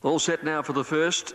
All set now for the first.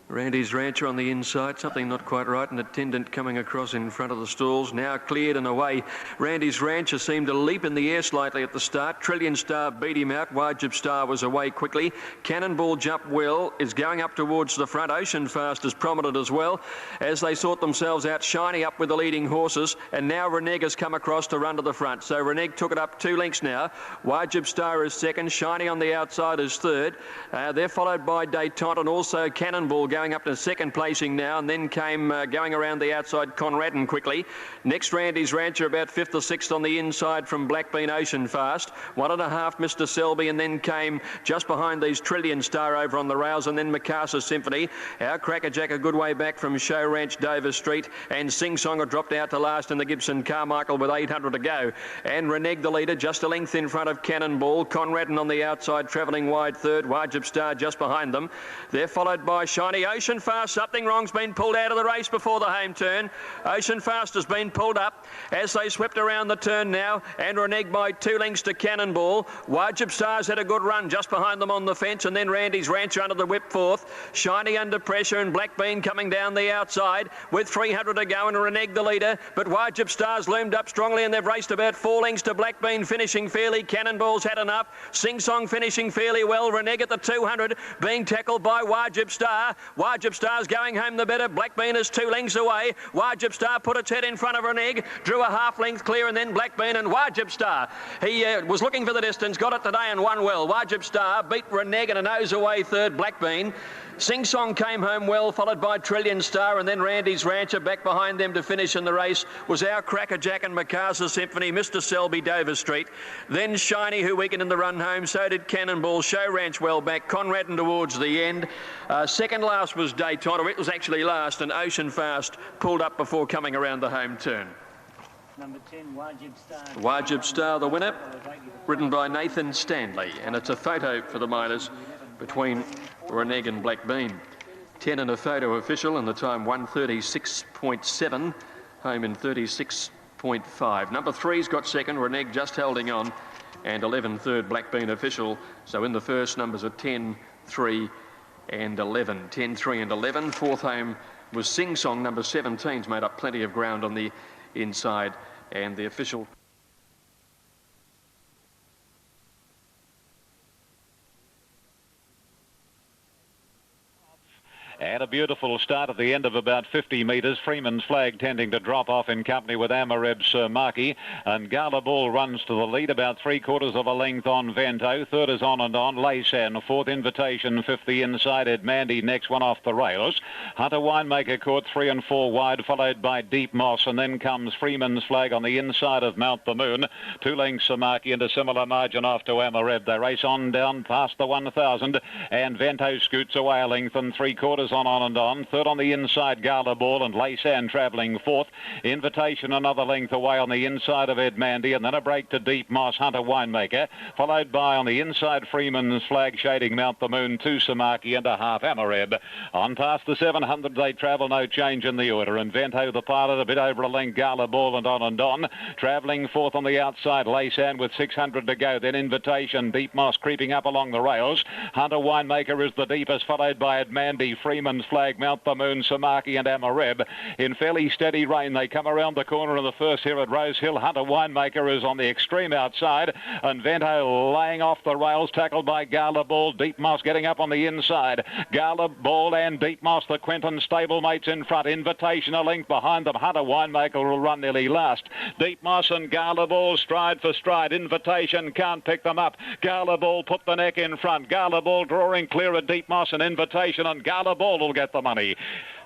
Randy's Rancher on the inside, something not quite right, an attendant coming across in front of the stalls, now cleared and away. Randy's Rancher seemed to leap in the air slightly at the start. Trillion Star beat him out. Wajib Star was away quickly. Cannonball jumped well, is going up towards the front. Ocean Fast is prominent as well as they sort themselves out. Shiny up with the leading horses, and now Reneg has come across to run to the front. So Reneg took it up 2 lengths now. Wajib Star is second. Shiny on the outside is third. They're followed by Detente and also Cannonball going up to second placing now, and then came going around the outside Conradin quickly. Next Randy's Rancher about 5th or 6th on the inside from Blackbean Ocean Fast. 1.5 Mr. Selby, and then came just behind these Trillion Star over on the rails, and then Mikasa Symphony. Our Crackerjack a good way back from Show Ranch Dover Street, and Sing Song had dropped out to last in the Gibson. Carmichael with 800 to go, and Reneg the leader just a length in front of Cannonball. Conradin on the outside travelling wide third. Wajib Star just behind them. They're followed by Shiny. Ocean Fast, something wrong's been pulled out of the race before the home turn. Ocean Fast has been pulled up as they swept around the turn now, and Reneg by 2 lengths to Cannonball. Wajib Star's had a good run just behind them on the fence, and then Randy's Rancher under the whip fourth. Shiny under pressure, and Blackbean coming down the outside with 300 to go, and Reneg the leader, but Wajib Star's loomed up strongly, and they've raced about 4 lengths to Blackbean, finishing fairly. Cannonball's had enough. Sing Song finishing fairly well. Reneg at the 200 being tackled by Wajib Star. Wajib Star's going home the better. Blackbean is 2 lengths away. Wajib Star put its head in front of Reneg, drew a half length clear, and then Blackbean and Wajib Star. He was looking for the distance, got it today and won well. Wajib Star beat Reneg and a nose away third Blackbean. Sing Song came home well, followed by Trillion Star, and then Randy's Rancher back behind them to finish in the race was our Crackerjack and Mikasa Symphony, Mr. Selby, Dover Street. Then Shiny, who weakened in the run home, so did Cannonball. Show Ranch well back, Conradin towards the end. Second last was Detente. It was actually last, and Ocean Fast pulled up before coming around the home turn. Number 10, Wajib Star. Wajib Star, the winner, ridden by Nathan Stanley, and it's a photo for the miners between Reneg and Blackbean. 10 and a photo official, and the time 1:36.7, home in 36.5. Number 3's got second, Reneg just holding on, and 11 third Blackbean official. So in the first, numbers are 10, 3 and 11. 10, 3 and 11. Fourth home was Sing Song. Number 17's made up plenty of ground on the inside, and the official... And a beautiful start at the end of about 50 metres. Freeman's Flag tending to drop off in company with Amareb's Markey. And Gala Ball runs to the lead about 3/4 of a length on Vento. Third is On and On. Laysan, fourth Invitation, fifth the inside. Edmandy next one off the rails. Hunter Winemaker caught 3 and 4 wide, followed by Deep Moss. And then comes Freeman's Flag on the inside of Mount the Moon. 2 lengths Markey and a similar margin off to Amareb. They race on down past the 1,000. And Vento scoots away a length and 3/4 on and on. Third on the inside, Gala Ball, and Laysan travelling fourth. Invitation another length away on the inside of Edmandy, and then a break to Deep Moss, Hunter Winemaker, followed by on the inside Freeman's Flag shading Mount the Moon, 2 Samaki and a half Amareb. On past the 700 they travel, no change in the order, and Vento the pilot a bit over a length, Gala Ball and on. Travelling fourth on the outside, Laysan with 600 to go, then Invitation, Deep Moss creeping up along the rails. Hunter Winemaker is the deepest, followed by Edmandy, Freeman's Flag, Mount the Moon, Samaki and Amareb. In fairly steady rain, they come around the corner of the first here at Rosehill. Hunter Winemaker is on the extreme outside, and Vento laying off the rails, tackled by Gala Ball. Deep Moss getting up on the inside. Gala Ball and Deep Moss, the Quentin stablemates in front. Invitation a length behind them. Hunter Winemaker will run nearly last. Deep Moss and Gala Ball stride for stride. Invitation can't pick them up. Gala Ball put the neck in front. Gala Ball drawing clear of Deep Moss and Invitation, and Gala Ball will get the money.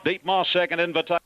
Deep Moss second, Invitation.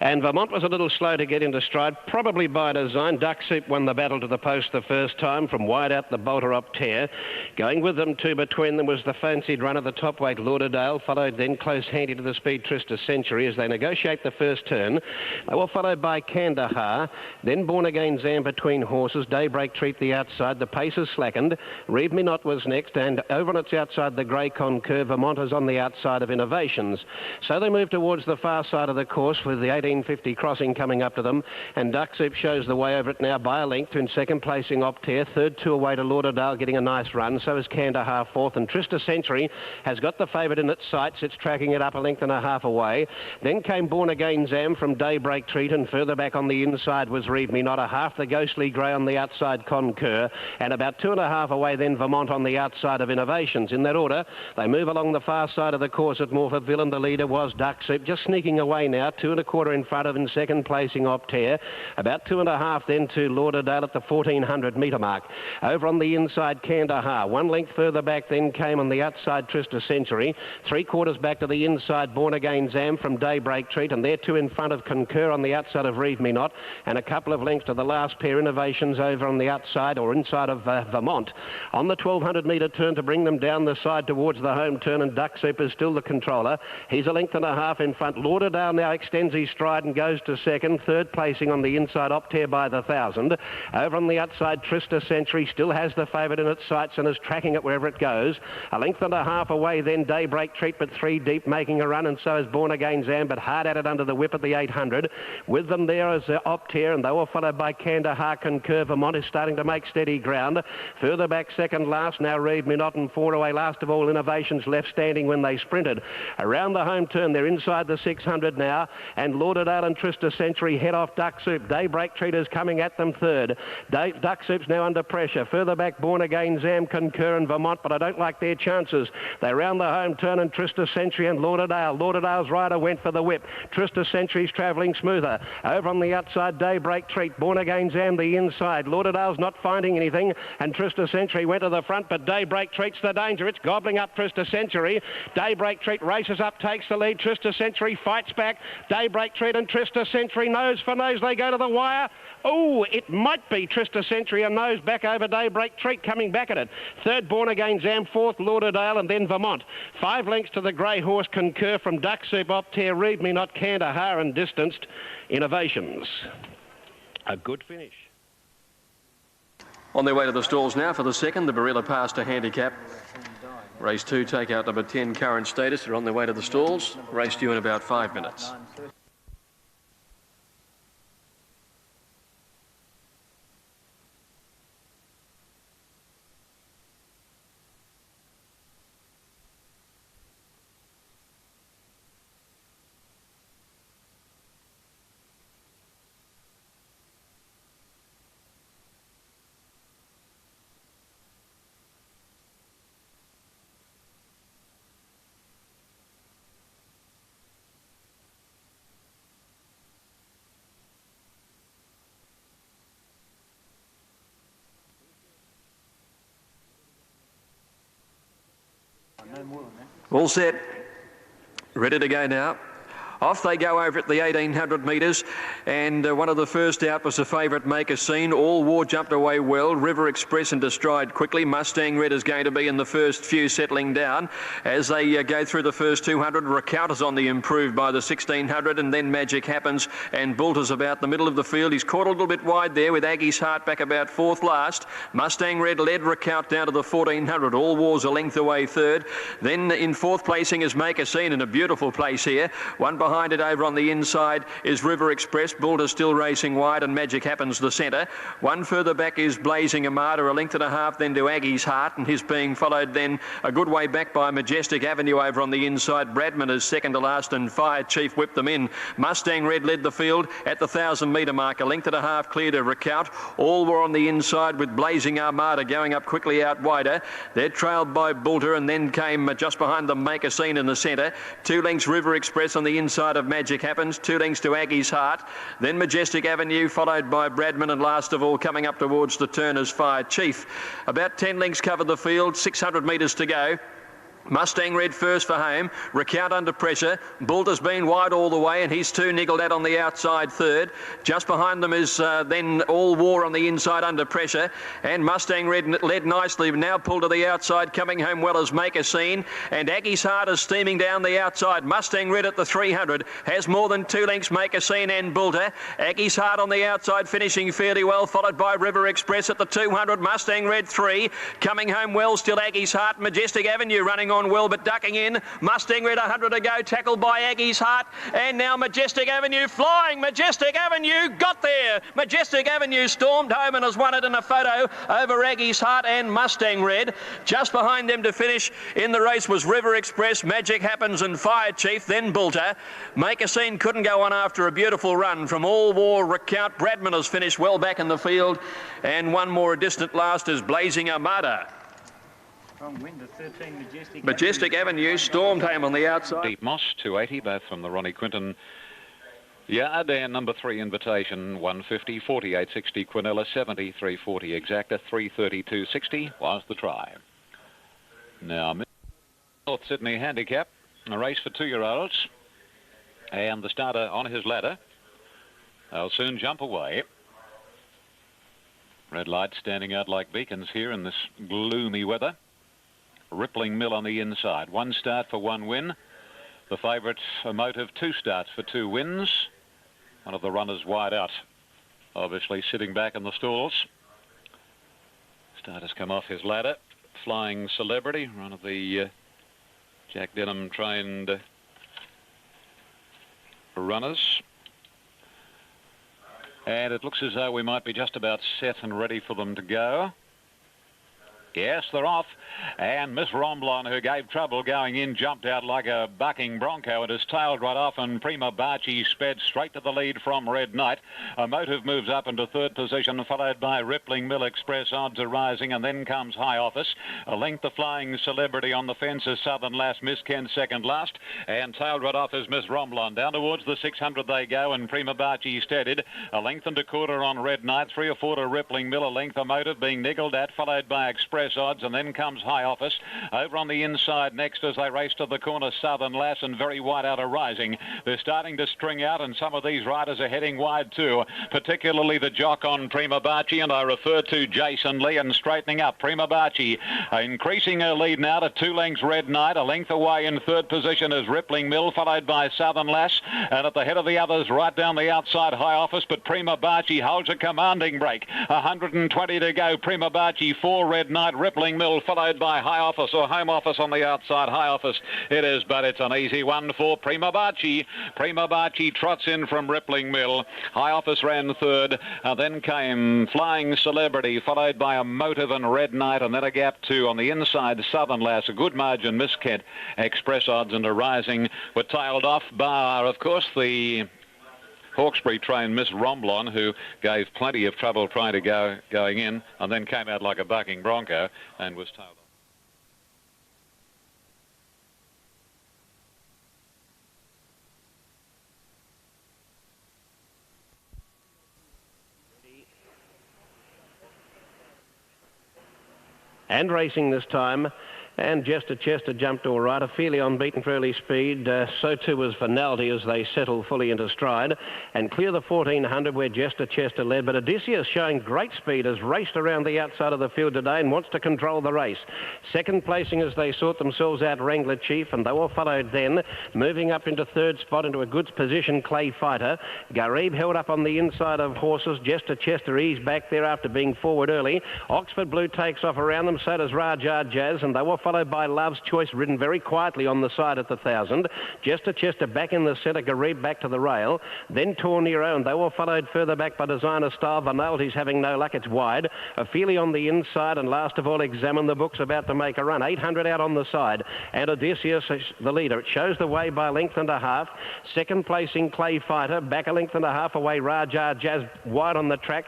And Vermont was a little slow to get into stride, probably by design. Duck Soup won the battle to the post the first time from wide out the bolter up tear. Going with them two between them was the fancied run of the top weight Lauderdale, followed then close handy to the speed Trista Century as they negotiate the first turn. They were followed by Kandahar, then Born Again Zam between horses. Daybreak Treat the outside. The pace is slackened. Reeve Me Not was next, and over on its outside the Grey Concur. Vermont is on the outside of Innovations. So they move towards the far side of the course with the 18 14.50 crossing coming up to them, and Duck Soup shows the way over it now by a length. In second placing Optare, third 2 away to Lauderdale, getting a nice run. So is Kandahar fourth, and Trista Century has got the favourite in its sights. It's tracking it up a length and a half away. Then came Born Again Zam from Daybreak Treat, and further back on the inside was Reeve Me Not, a half the Ghostly Grey on the outside Concur, and about 2.5 away then Vermont on the outside of Innovations. In that order, they move along the far side of the course at Morphettville, and the leader was Duck Soup, just sneaking away now, 2 1/4 in front of in second placing Optare. About 2.5 then to Lauderdale at the 1400 metre mark. Over on the inside, Kandahar. 1 length further back then came on the outside Trista Century. 3/4 back to the inside, Born Again Zam from Daybreak Treat, and they're 2 in front of Concur on the outside of Reeve Me Not, and a couple of lengths to the last pair, Innovations, over on the outside or inside of Vermont. On the 1200 metre turn to bring them down the side towards the home turn, and Duck Soup is still the controller. He's a length and a half in front. Lauderdale now extends his stride and goes to second. Third placing on the inside, Optare by the 1,000. Over on the outside, Trista Century still has the favourite in its sights and is tracking it wherever it goes. A length and a half away then Daybreak Treat, but 3 deep making a run, and so is Born Again Zam, but hard at it under the whip at the 800. With them there is Optare, and they were followed by Kandahar. Concur. Vermont is starting to make steady ground. Further back second last now Reeve Me Not, and 4 away last of all Innovations, left standing when they sprinted. Around the home turn, they're inside the 600 now, and Lauderdale and Trista Century head off Duck Soup. Daybreak Treat is coming at them third. Duck Soup's now under pressure. Further back, Born Again Zam, Concur and Vermont, but I don't like their chances. They round the home turn, and Trista Century and Lauderdale. Lauderdale's rider went for the whip. Trista Century's travelling smoother. Over on the outside, Daybreak Treat. Born Again Zam the inside. Lauderdale's not finding anything, and Trista Century went to the front, but Daybreak Treat's the danger. It's gobbling up Trista Century. Daybreak Treat races up, takes the lead. Trista Century fights back. Daybreak Treat and Trista Century nose for nose. They go to the wire. Oh, it might be Trista Century, a nose back over Daybreak Treat, coming back at it. Third, Born Again Zam. Fourth, Lauderdale, and then Vermont. 5 lengths to the grey horse Concur from Duck Soup, Optare, Reeve Me Not, Kandahar, and distanced Innovations. A good finish. On their way to the stalls now for the second, the Barilla Pass to handicap. Race 2, take out number 10, Current Status. They're on their way to the stalls. Race due in about 5 minutes. All set, ready to go now. Off they go over at the 1,800 metres, and one of the first out was the favourite, Make a Scene. All War jumped away well. River Express into stride quickly. Mustang Red is going to be in the first few, settling down. As they go through the first 200, Recount is on the improve by the 1,600, and then Magic Happens, and Bulter's about the middle of the field. He's caught a little bit wide there with Aggie's Heart back about 4th last. Mustang Red led Recount down to the 1,400. All War's a length away third. Then in 4th placing is Make a Scene, in a beautiful place here. One behind it over on the inside is River Express. Bulter still racing wide, and Magic Happens the centre. One further back is Blazing Armada, a length and a half then to Aggie's Heart, and he's being followed then a good way back by Majestic Avenue over on the inside. Bradman is second to last, and Fire Chief whipped them in. Mustang Red led the field at the 1,000 metre mark, a length and a half clear to Recount. All were on the inside with Blazing Armada going up quickly out wider. They're trailed by Bulter, and then came just behind them Make a Scene in the centre. 2 lengths River Express on the inside of Magic Happens, 2 lengths to Aggie's Heart, then Majestic Avenue followed by Bradman, and last of all coming up towards the turn is Fire Chief. About 10 lengths covered the field, 600 metres to go. Mustang Red first for home. Recount under pressure. Bulter's been wide all the way, and he's 2 niggled at on the outside third. Just behind them is then All War on the inside under pressure, and Mustang Red led nicely, now pulled to the outside, coming home well as Make a Scene, and Aggie's Heart is steaming down the outside. Mustang Red at the 300 has more than 2 lengths Make a Scene and Bulter. Aggie's Heart on the outside finishing fairly well, followed by River Express at the 200. Mustang Red 3 coming home well, still Aggie's Heart. Majestic Avenue running on on well, but ducking in. Mustang Red 100 to go, tackled by Aggie's Hart. And now Majestic Avenue flying. Majestic Avenue got there. Majestic Avenue stormed home and has won it in a photo over Aggie's Hart and Mustang Red. Just behind them to finish in the race was River Express, Magic Happens and Fire Chief, then Bulter. Make a Scene couldn't go on after a beautiful run from All War Recount. Bradman has finished well back in the field, and one more distant last is Blazing Armada. Strong wind to 13, Majestic Avenue stormed home on the outside. Deep Moss, 280, both from the Ronnie Quinton yard, and number 3 Invitation, 150, 48.60 Quinella, 70, 340 Exacta, 332.60 was the try. Now, North Sydney Handicap, a race for 2-year-olds, and the starter on his ladder. They'll soon jump away. Red lights standing out like beacons here in this gloomy weather. Rippling Mill on the inside. 1 start for 1 win. The favourite, a Motive, 2 starts for 2 wins. One of the runners wide out, obviously sitting back in the stalls. Starter's come off his ladder. Flying Celebrity, one of the Jack Denham trained runners. And it looks as though we might be just about set and ready for them to go. Yes, they're off. And Miss Romblon, who gave trouble going in, jumped out like a bucking bronco and has tailed right off, and Prima Baci sped straight to the lead from Red Knight. A Motive moves up into 3rd position, followed by Rippling Mill Express. Odds are rising, and then comes High Office. A length of Flying Celebrity on the fence is Southern Lass. Miss Ken second last, and tailed right off is Miss Romblon. Down towards the 600 they go, and Prima Baci steadied. A length and a quarter on Red Knight, 3 or 4 to Rippling Mill. A length of Motive being niggled at, followed by Express Odds, and then comes High Office. Over on the inside next as they race to the corner, Southern Lass and Very Wide Out are rising. They're starting to string out, and some of these riders are heading wide too, particularly the jock on Prima Baci, and I refer to Jason Lee, and straightening up. Prima Baci increasing her lead now to 2 lengths Red Knight. A length away in 3rd position is Rippling Mill, followed by Southern Lass, and at the head of the others right down the outside High Office, but Prima Baci holds a commanding break. 120 to go. Prima Baci, 4 Red Knight, Rippling Mill, followed by High Office or Home Office on the outside. High Office it is, but it's an easy one for Prima Baci. Prima Baci trots in from Rippling Mill. High Office ran 3rd, and then came Flying Celebrity, followed by a Motive and Red Knight, and then a gap 2 on the inside. Southern Lass, a good margin. Miss Kent, Express Odds and a Rising were tailed off, bar of course the Hawkesbury trained Miss Romblon, who gave plenty of trouble trying to going in, and then came out like a bucking bronco and was tailed off. And racing this time. And Chester jumped all right. Ophelia unbeaten for early speed. So too was Finality as they settle fully into stride. And clear the 1400 where Chester led. But Odysseus showing great speed has raced around the outside of the field today and wants to control the race. Second placing as they sort themselves out Wrangler Chief, and they were followed then. Moving up into 3rd spot into a good position, Clay Fighter. Garib held up on the inside of horses. Chester eased back there after being forward early. Oxford Blue takes off around them. So does Rajar Jazz, and they were followed by Love's Choice, ridden very quietly on the side at the 1000. Chester back in the centre, Garib back to the rail. Then Tornero, and they were followed further back by Designer Style. Vanalti's having no luck, it's wide. Ophelia on the inside, and last of all, Examine the Books about to make a run. 800 out on the side, and Odysseus is the leader. It shows the way by a length and a half. Second placing Clay Fighter, back a length and a half away Rajar Jazz, wide on the track.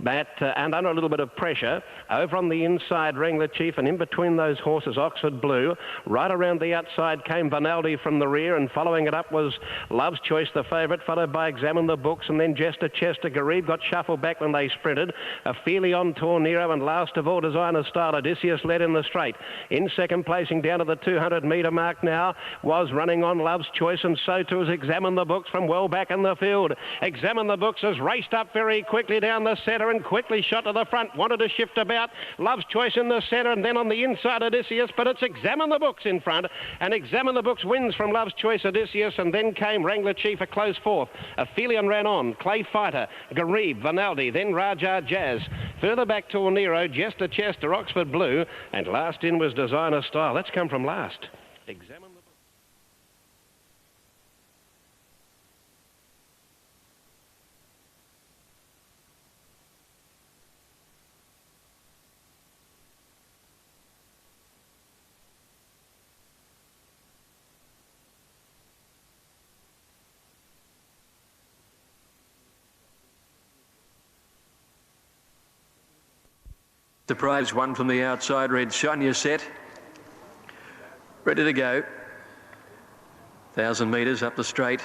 And under a little bit of pressure. Over on the inside, Wrangler Chief, and in between those horses, Oxford Blue. Right around the outside came Vanaldi from the rear, and following it up was Love's Choice, the favourite, followed by Examine the Books, and then Chester. Garib got shuffled back when they sprinted. Ophelia on Tornero, and last of all, Designer Style. Odysseus led in the straight. In second placing down to the 200-metre mark now was running on Love's Choice, and so too has Examine the Books from well back in the field. Examine the Books has raced up very quickly down the centre and quickly shot to the front. Wanted to shift about. Love's Choice in the centre, and then on the inside, Odysseus Odysseus, but it's Examine the Books in front, and Examine the Books wins from Love's Choice Odysseus, and then came Wrangler Chief a close fourth. Aphelion ran on, Clay Fighter, Garib, Vinaldi, then Raja Jazz. Further back to Nero, Jester Chester, Oxford Blue, and last in was Designer Style. That's come from last. Examine the Books. The prize one from the outside, Red Sonia set. Ready to go. 1,000 metres up the straight.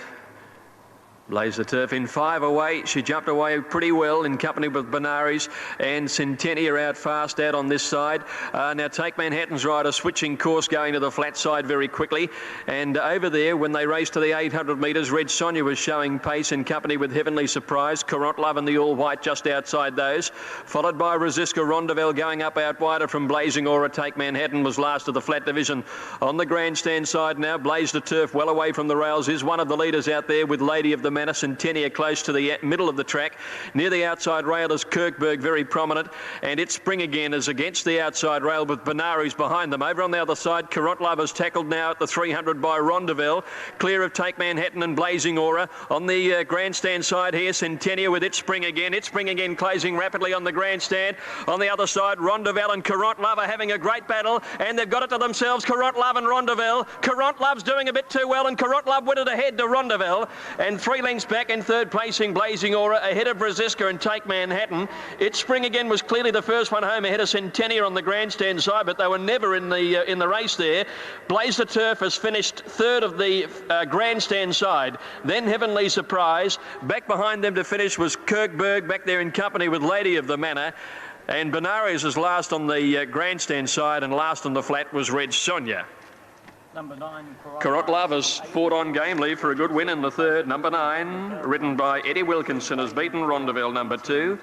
Blaze the turf in 5 away. She jumped away pretty well in company with Benares and Centennial out fast out on this side. Now Take Manhattan's rider switching course going to the flat side very quickly. And over there, when they raced to the 800 metres, Red Sonia was showing pace in company with Heavenly Surprise. Corot Love and the All White just outside those. Followed by Rosiska Rondeville going up out wider from Blazing Aura. Take Manhattan was last of the flat division. On the grandstand side now, Blaze the Turf well away from the rails is one of the leaders out there with Lady of the Manor. Centennial close to the middle of the track. Near the outside rail is Kirkberg, very prominent, and its Spring Again is against the outside rail with Benares behind them. Over on the other side, Corot Love is tackled now at the 300 by Rondeville, clear of Take Manhattan and Blazing Aura. On the grandstand side here, Centennial with its Spring Again. Its Spring Again closing rapidly on the grandstand. On the other side, Rondeville and Corot Love are having a great battle, and they've got it to themselves, Corot Love and Rondeville. Corot Love's doing a bit too well, and Corot Love went it ahead to Rondeville, and 3 lengths back in third placing, Blazing Aura ahead of Rosiska and Take Manhattan. Its Spring Again was clearly the first one home ahead of Centennial on the grandstand side, but they were never in the race there. Blaze the Turf has finished third of the grandstand side. Then Heavenly Surprise. Back behind them to finish was Kirkberg, back there in company with Lady of the Manor. And Benares is last on the grandstand side, and last on the flat was Red Sonia. Number 9, Corot Love has fought on gamely for a good win in the third. Number 9, ridden by Eddie Wilkinson, has beaten Rondeville, number 2.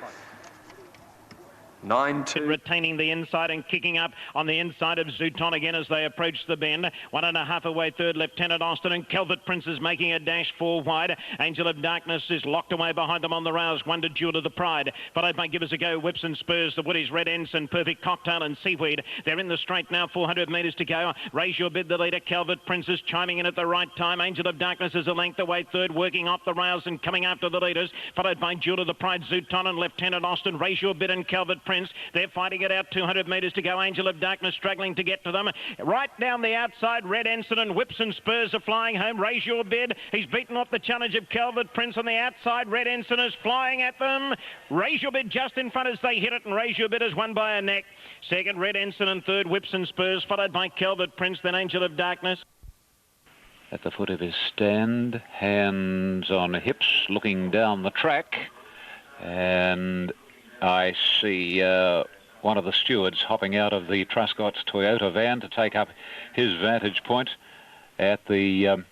9-2. Retaining the inside and kicking up on the inside of Zooton again as they approach the bend. 1.5 away third, Lieutenant Austin, and Calvert Prince is making a dash 4 wide. Angel of Darkness is locked away behind them on the rails. Wonder Jewel of the Pride. Followed by Give Us a Go, Whips and Spurs, the Woodies, Red Ensign, Perfect Cocktail and Seaweed. They're in the straight now, 400 metres to go. Raise Your Bid, the leader. Calvert Prince is chiming in at the right time. Angel of Darkness is a length away third, working off the rails and coming after the leaders. Followed by Jewel of the Pride, Zooton and Lieutenant Austin. Raise Your Bid and Calvert Prince. They're fighting it out, 200 metres to go. Angel of Darkness struggling to get to them. Right down the outside, Red Ensign and Whips and Spurs are flying home. Raise Your Bid. He's beaten off the challenge of Calvert Prince on the outside. Red Ensign is flying at them. Raise Your Bid just in front as they hit it, and Raise Your Bid is won by a neck. Second, Red Ensign, and third, Whips and Spurs, followed by Calvert Prince, then Angel of Darkness. At the foot of his stand, hands on hips, looking down the track, and I see one of the stewards hopping out of the Truscott's Toyota van to take up his vantage point at the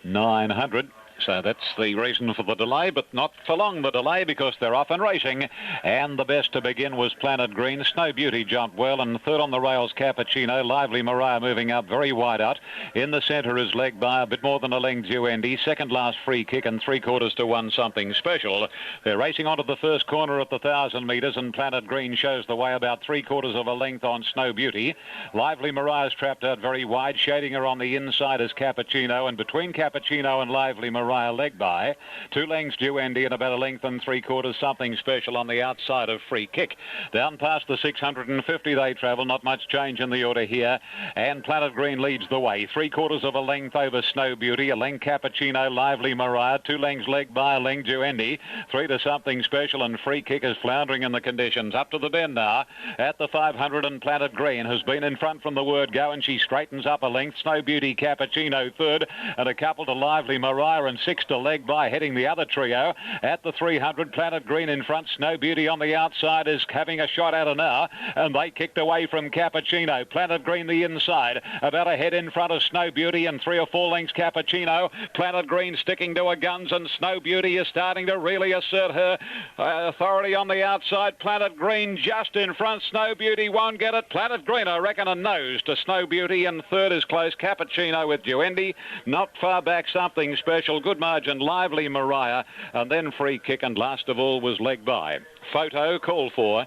900. So that's the reason for the delay, but not for long the delay, because they're off and racing. And the best to begin was Planet Green. Snow Beauty jumped well, and third on the rails, Cappuccino. Lively Mariah moving up very wide out. In the centre is Leg by a bit more than a length due Andy. Second last Free Kick, and 3/4 to 1 Something Special. They're racing onto the first corner at the 1,000 metres, and Planet Green shows the way about 3/4 of a length on Snow Beauty. Lively Mariah's trapped out very wide. Shading her on the inside is Cappuccino, and between Cappuccino and Lively Mariah, leg by 2 lengths due Andy, and about a length and 3/4 Something Special on the outside of Free Kick. Down past the 650 they travel, not much change in the order here, and Planet Green leads the way. 3/4 of a length over Snow Beauty, a length Cappuccino, Lively Mariah, 2 lengths leg by a length due Andy, 3 to Something Special, and Free Kick is floundering in the conditions. Up to the bend now at the 500, and Planet Green has been in front from the word go, and she straightens up a length. Snow Beauty, Cappuccino third, and a couple to Lively Mariah and and 6 to leg by, heading the other trio. At the 300, Planet Green in front. Snow Beauty on the outside is having a shot at her now, and they kicked away from Cappuccino. Planet Green the inside, about a head in front of Snow Beauty and 3 or 4 lengths Cappuccino. Planet Green sticking to her guns, and Snow Beauty is starting to really assert her authority on the outside. Planet Green just in front. Snow Beauty won't get it. Planet Green, I reckon, a nose to Snow Beauty, and third is close Cappuccino with Duendi. Not far back, Something Special. Good margin, Lively Mariah, and then Free Kick, and last of all was Leg By. Photo called for.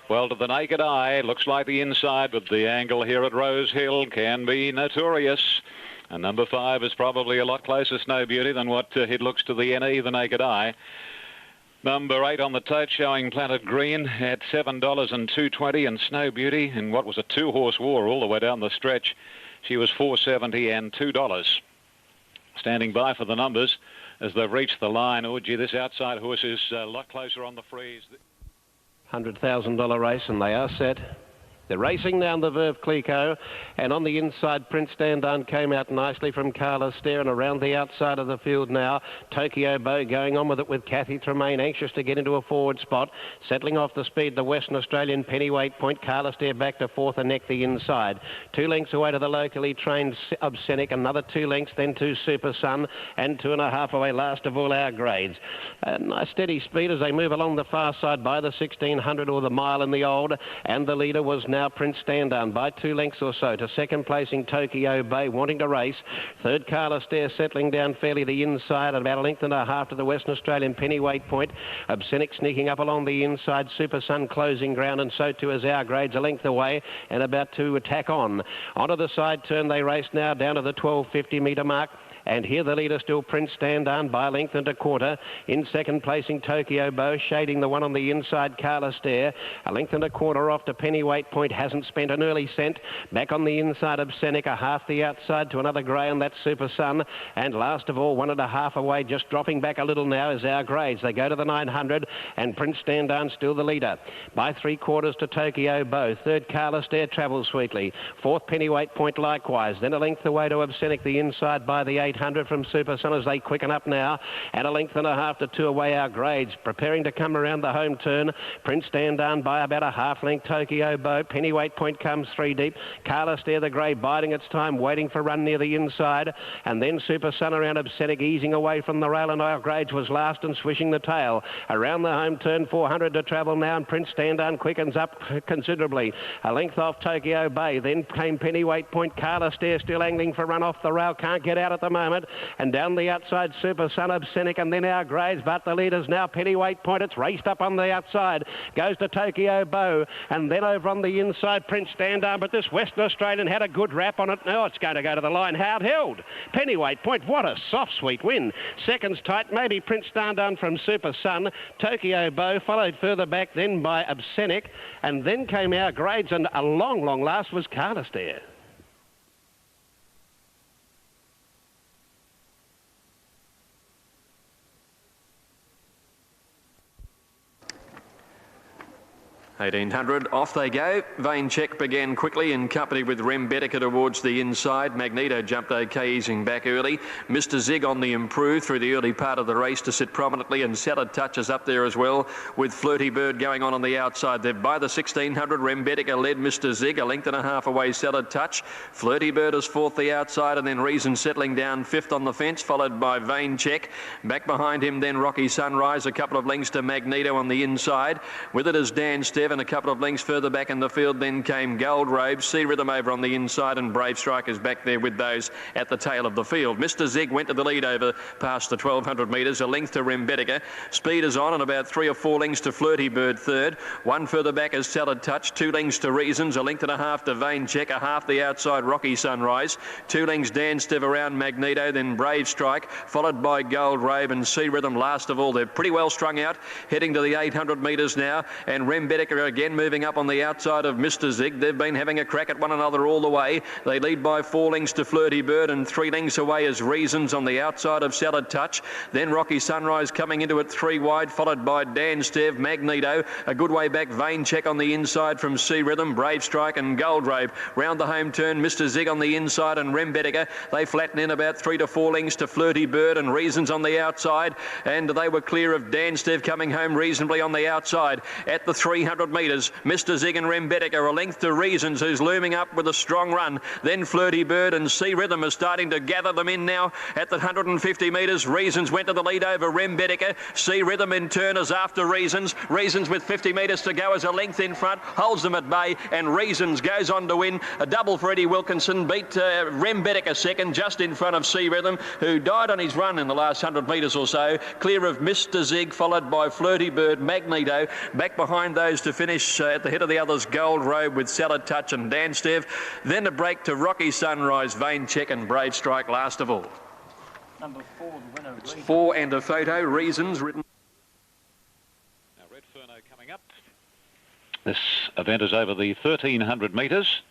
Well, to the naked eye, looks like the inside, but the angle here at Rosehill can be notorious. And number 5 is probably a lot closer, Snow Beauty, than what it looks to the NE, the naked eye. Number 8 on the tote showing Planet Green at $7 and $2.20, and Snow Beauty in what was a 2-horse war all the way down the stretch. She was $4.70 and $2. Standing by for the numbers as they've reached the line. Oh, gee, this outside horse is a lot closer on the freeze. $100,000 race, and they are set. They're racing down the Verve Clicquot, and on the inside, Prince Dandan came out nicely from Carla Stair, and around the outside of the field now, Tokyo Bow going on with it with Kathy Tremaine, anxious to get into a forward spot. Settling off the speed, the Western Australian Pennyweight Point. Carla Stair back to fourth and neck the inside. 2 lengths away to the locally trained Obscenic, another 2 lengths, then to Super Sun, and 2.5 away last of all Our Grades. A nice steady speed as they move along the far side by the 1600 or the mile in the old, and the leader was now Prince Dandan by 2 lengths or so to second placing Tokyo Bay wanting to race. Third Carla Stair settling down fairly the inside at about 1.5 lengths to the Western Australian Pennyweight Point. Obscenic sneaking up along the inside. Super Sun closing ground, and so too is Our Grades a length away and about to attack on. Onto the side turn they race now down to the 1250 metre mark. And here the leader still Prince Dandan by 1.25 lengths. In second placing Tokyo Bow, shading the one on the inside Carla Stair. 1.25 lengths off to Pennyweight Point, hasn't spent an early cent. Back on the inside Obscenic, a half the outside to another grey, and that's Super Sun. And last of all, 1.5 away, just dropping back a little now is Our Grades. They go to the 900, and Prince Dandan still the leader. By 3/4 to Tokyo Bow. Third Carla Stair travels sweetly. Fourth Pennyweight Point likewise. Then 1 length away to Obscenic the inside by the 800 from Super Sun as they quicken up now. And 1.5 to 2 away Our Grades. Preparing to come around the home turn. Prince Dandan by about a half length. Tokyo Bow. Pennyweight Point comes 3 deep. Carla Stair the grey biding its time, waiting for run near the inside. And then Super Sun around Obscenic, easing away from the rail, and Our Grades was last and swishing the tail. Around the home turn, 400 to travel now, and Prince Dandan quickens up considerably. A length off Tokyo Bay. Then came Pennyweight Point. Carla Stair still angling for run off the rail. Can't get out at the moment. And down the outside, Super Sun, Obscenic, and then Our Grades. But the leader's now Pennyweight Point. It's raced up on the outside. Goes to Tokyo Bow. And then over on the inside, Prince Dandan. But this Western Australian had a good rap on it. Now it's going to go to the line. Hard held. Pennyweight Point. What a soft, sweet win. Seconds tight. Maybe Prince Dandan from Super Sun. Tokyo Bow followed further back then by Obscenic. And then came Our Grades. And a long, long last was Carla Stair. $1,800, off they go. Vain Check began quickly in company with Rembetica towards the inside. Magneto jumped okay, easing back early. Mr. Zig on the improve through the early part of the race to sit prominently, and Salad Touches up there as well, with Flirty Bird going on the outside there. By the 1600, Rembetica led Mr. Zig, 1.5 lengths away Salad Touch. Flirty Bird is fourth the outside, and then Reason settling down fifth on the fence, followed by Vain Check. Back behind him then Rocky Sunrise, a couple of lengths to Magneto on the inside. With it is Dan Stev, and a couple of lengths further back in the field then came Gold Robe, Sea Rhythm over on the inside, and Brave Strikers back there with those at the tail of the field. Mr. Zig went to the lead over past the 1200 metres, a length to Rembetica. Speed is on, and about 3 or 4 lengths to Flirty Bird third. One further back is Salad Touch, 2 lengths to Reasons, 1.5 lengths to Vain Check, a half the outside Rocky Sunrise, 2 lengths Dan Stev around Magneto, then Brave Strike, followed by Gold Robe and Sea Rhythm last of all. They're pretty well strung out, heading to the 800 metres now, and Rembetica are again moving up on the outside of Mr. Zig. They've been having a crack at one another all the way. They lead by 4 lengths to Flirty Bird, and 3 lengths away is Reasons on the outside of Salad Touch. Then Rocky Sunrise coming into it 3 wide, followed by Dan Stev, Magneto. A good way back, Vein Check on the inside from Sea Rhythm, Brave Strike and Gold Robe. Round the home turn, Mr. Zig on the inside and Rembetica. They flatten in about 3 to 4 lengths to Flirty Bird and Reasons on the outside, and they were clear of Dan Stev coming home reasonably on the outside. At the 300 metres, Mr. Zig and Rembetica, a length to Reasons, who's looming up with a strong run. Then Flirty Bird and Sea Rhythm are starting to gather them in now. At the 150 metres, Reasons went to the lead over Rembetica. Sea Rhythm in turn is after Reasons. Reasons with 50 metres to go as a length in front, holds them at bay, and Reasons goes on to win. A double for Eddie Wilkinson, beat Rembetica second, just in front of Sea Rhythm, who died on his run in the last 100 metres or so. Clear of Mr. Zig, followed by Flirty Bird, Magneto. Back behind those to finish at the head of the others, Gold Robe with Salad Touch and Dan Stev. Then a break to Rocky Sunrise, Vein Check and Brave Strike last of all. Number 4, the winner. It's 4 and a photo, Reasons written. Now Red Furno coming up. This event is over the 1,300 metres.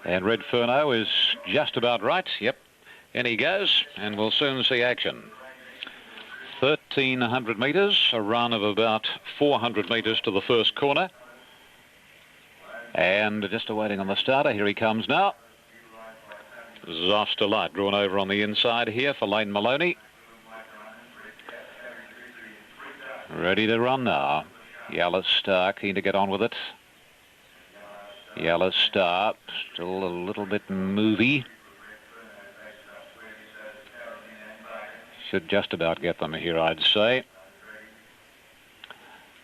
And Red Furno is just about right. Yep. In he goes, and we'll soon see action. 1,300 metres, a run of about 400 metres to the first corner. And just awaiting on the starter. Here he comes now. Zoff's Delight drawn over on the inside here for Lane Maloney. Ready to run now. Yellow Star keen to get on with it. Yellow Star still a little bit movie. Should just about get them here, I'd say.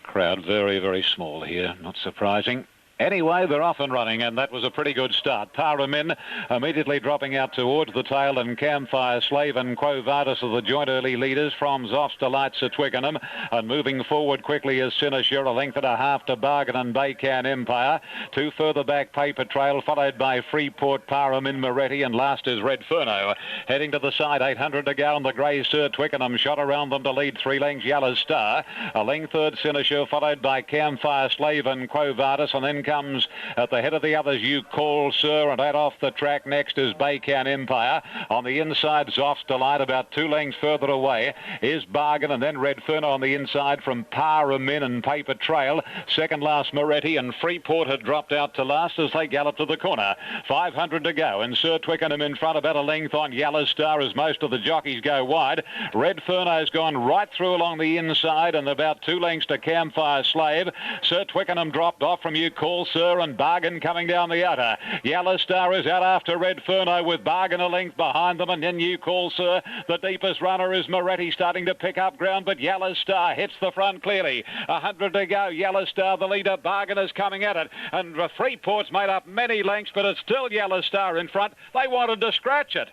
Crowd very, very small here, not surprising. Anyway, they're off and running, and that was a pretty good start. Paramin immediately dropping out towards the tail, and Campfire Slave and Quo Vadis are the joint early leaders from Zoff's Delights at Twickenham. And moving forward quickly is Cynosure, a length and a half to Bargain and Baycan Empire. 2 further back, Paper Trail, followed by Freeport, Paramin, Moretti, and last is Red Furno. Heading to the side, 800 to go on the grey Sir Twickenham. Shot around them to lead 3 lengths, Yellow Star. A length third, Cynosure, followed by Campfire Slave and Quo Vadis, and then comes at the head of the others, You Call Sir, and out off the track next is Baycan Empire. On the inside, Zoff's Delight, about 2 lengths further away is Bargain, and then Red Furno on the inside from Paramin and Paper Trail. Second last, Moretti, and Freeport had dropped out to last as they gallop to the corner. 500 to go, and Sir Twickenham in front, about a length on Yellow Star as most of the jockeys go wide. Red Furno's gone right through along the inside, and about 2 lengths to Campfire Slave. Sir Twickenham dropped off from You Call Sir, and Bargain coming down the outer. Yellow Star is out after Red Furno, with Bargain a length behind them, and then You Call Sir. The deepest runner is Moretti, starting to pick up ground, but Yellow Star hits the front clearly. 100 to go. Yellow Star the leader. Bargain is coming at it, and Freeport's made up many lengths, but it's still Yellow Star in front. They wanted to scratch it.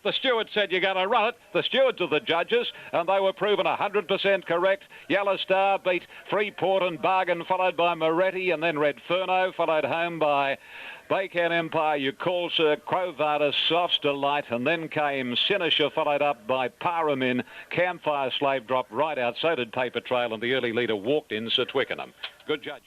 The steward said you're going to run it. The stewards are the judges, and they were proven 100% correct. Yellow Star beat Freeport and Bargain, followed by Moretti, and then Red Furno, followed home by Baycan Empire, You Call Sir, Quo Vadis, Zoff's Delight, and then came Cynosure, followed up by Paramin. Campfire Slave dropped right out, so did Paper Trail, and the early leader walked in, Sir Twickenham. Good judges.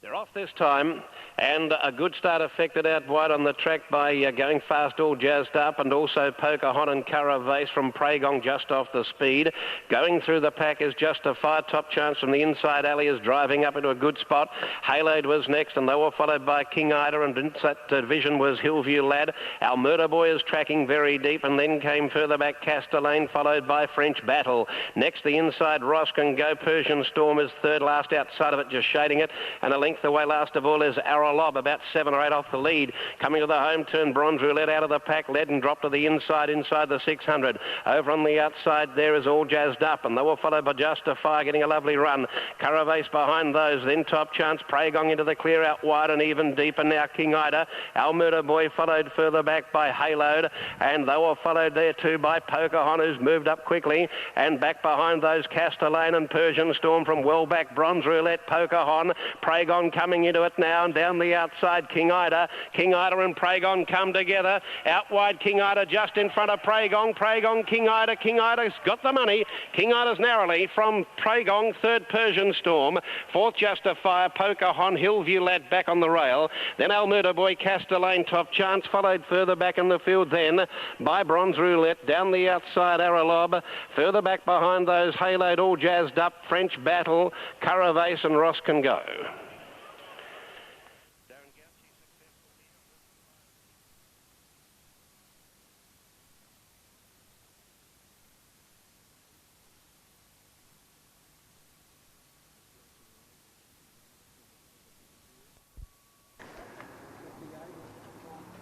They're off this time, and a good start affected out wide on the track by Going Fast All Jazzed Up, and also Pocahontas and Caravase from Pragong just off the speed. Going through the pack is Justified. Top chance from the inside alley is driving up into a good spot. Haloed was next, and they were followed by King Ida, and in that division was Hillview Lad. Our Murder Boy is tracking very deep, and then came further back Castellane, followed by French Battle. Next, the inside Ross Can Go. Persian Storm is third last outside of it, just shading it, and a length length away. Last of all is Aralob, about 7 or 8 off the lead. Coming to the home turn, Bronze Roulette out of the pack, led and dropped to the inside the 600. Over on the outside there is All Jazzed Up, and they were followed by Justify, getting a lovely run. Caravase behind those, then Top Chance, Pragong into the clear out wide and even deeper now. King Ida, Our Murder Boy followed further back by Haloed, and they were followed there too by Pocahon, who's moved up quickly, and back behind those Castellane and Persian Storm from well back. Bronze Roulette, Pocahon, Pragong coming into it now, and down the outside King Ida and Pragong come together. Out wide King Ida just in front of Pragong, King Ida's got the money. King Ida's narrowly from Pragong, third Persian Storm, fourth Justifier, Pocahon, Hillview Lad back on the rail, then Almurda Boy, Castellane, Top Chance, followed further back in the field then by Bronze Roulette, down the outside Aralob, further back behind those Haloed, All Jazzed Up, French Battle, Caravase and Ross Can Go.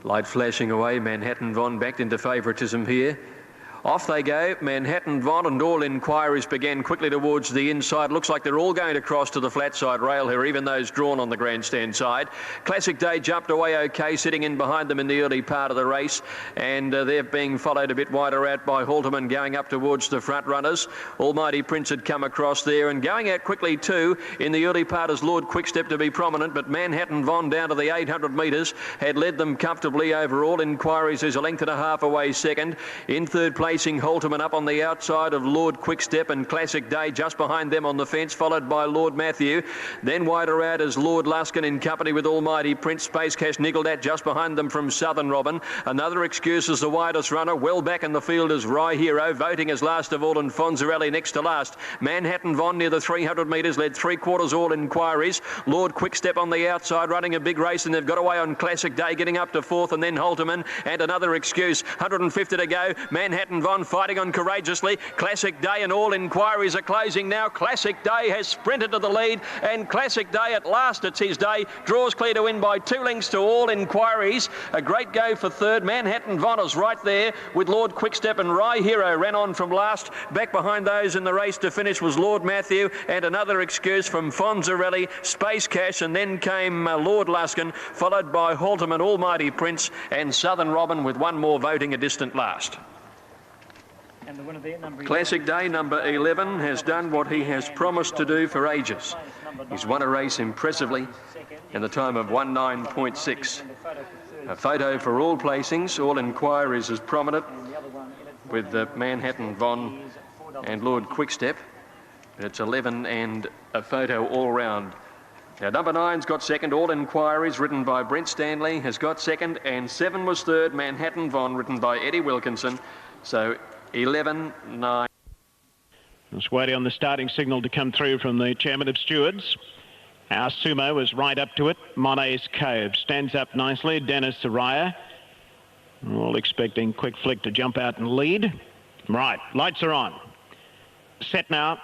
Light flashing away, Manhattan Von backed into favouritism here. Off they go, Manhattan Von, and all inquiries began quickly towards the inside. Looks like they're all going to cross to the flat side rail here, even those drawn on the grandstand side. Classic Day jumped away okay, sitting in behind them in the early part of the race, and they're being followed a bit wider out by Halterman going up towards the front runners. Almighty Prince had come across there, and going out quickly too in the early part as Lord Quickstep to be prominent, but Manhattan Von down to the 800 metres had led them comfortably over all inquiries. There's a length and a half away second. In third place, Halterman up on the outside of Lord Quickstep, and Classic Day just behind them on the fence, followed by Lord Matthew. Then wider out is Lord Luskin in company with Almighty Prince. Space Cash niggled at just behind them from Southern Robin. Another excuse is the widest runner. Well back in the field is Rye Hero, voting as last of all, and Fonzarelli next to last. Manhattan Von near the 300 metres, led 3/4 all inquiries. Lord Quickstep on the outside running a big race, and they've got away on Classic Day, getting up to fourth, and then Halterman, and another excuse. 150 to go. Manhattan Von fighting on courageously. Classic Day and all inquiries are closing now. Classic Day has sprinted to the lead, and Classic Day at last, it's his day, draws clear to win by 2 lengths to all inquiries. A great go for third. Manhattan Von is right there with Lord Quickstep, and Rye Hero ran on from last. Back behind those in the race to finish was Lord Matthew, and another excuse from Fonzarelli, Space Cash, and then came Lord Luskin, followed by Halterman, Almighty Prince, and Southern Robin, with one more voting a distant last. And the winner there, number Classic Day, number 11, has done what he has promised to do for ages. He's won a race impressively in the time of 19.6. A photo for all placings, all inquiries is prominent, with Manhattan Von and Lord Quickstep. It's 11 and a photo all round. Now, number 9's got second. All inquiries, written by Brent Stanley, has got second, and 7 was third. Manhattan Von, written by Eddie Wilkinson. So 11, 9. Just waiting on the starting signal to come through from the chairman of stewards. Our Sumo is right up to it. Monet's Cove stands up nicely. Dennis Soraya, all expecting Quick Flick to jump out and lead. Right, lights are on. Set now.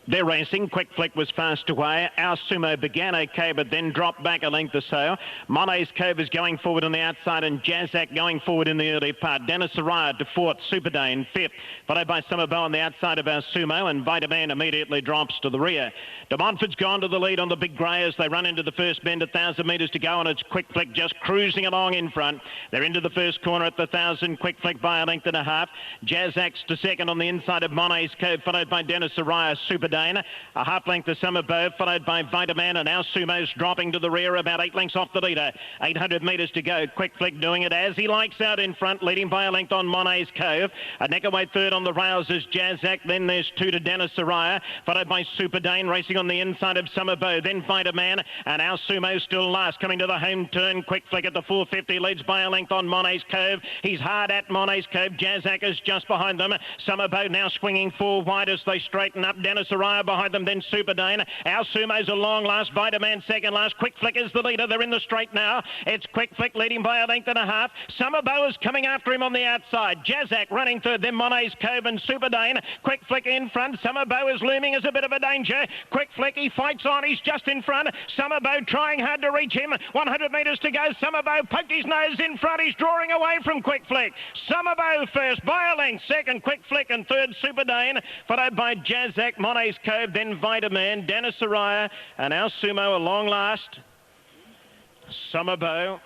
They're racing. Quick Flick was fast away. Our Sumo began okay, but then dropped back a length or so. Monet's Cove is going forward on the outside, and Jazzak going forward in the early part. Dennis Soraya to fourth, Superdane fifth, followed by Summerbow on the outside of Our Sumo, and Vitaman immediately drops to the rear. De Montfort's gone to the lead on the big grey as they run into the first bend. 1,000 metres to go, and it's Quick Flick just cruising along in front. They're into the first corner at the 1,000. Quick Flick by a length and a half. Jazzak's to second on the inside of Monet's Cove, followed by Dennis Soraya, Superdane. A half length of Summerbow, followed by Vitaman, and Our Sumo's dropping to the rear about 8 lengths off the leader. 800 metres to go. Quick Flick doing it as he likes out in front, leading by a length on Monet's Cove. A neck away third on the rails is Jazzak. Then there's 2 to Dennis Soraya, followed by Superdane racing on the inside of Summerbow. Then Vitaman, and Our Sumo still last. Coming to the home turn, Quick Flick at the 450 leads by a length on Monet's Cove. He's hard at Monet's Cove. Jazzak is just behind them. Summerbow now swinging 4 wide as they straighten up. Dennis Soraya Danasaraya behind them, then Superdane. Our Sumo's a long last. Vitaman second last. Quick Flick is the leader. They're in the straight now. It's Quick Flick leading by a length and a half. Summerbow is coming after him on the outside. Jazak running third, then Monet's Cove and Superdane. Quick Flick in front. Summerbow is looming as a bit of a danger. Quick Flick, he fights on. He's just in front. Summerbow trying hard to reach him. 100 metres to go. Summerbow poked his nose in front. He's drawing away from Quick Flick. Summerbow first by a length. Second, Quick Flick, and third, Superdane, followed by Jazak, Monet's Cove, then Vitaman, Danasaraya, and our Sumo a long last. Summerbow.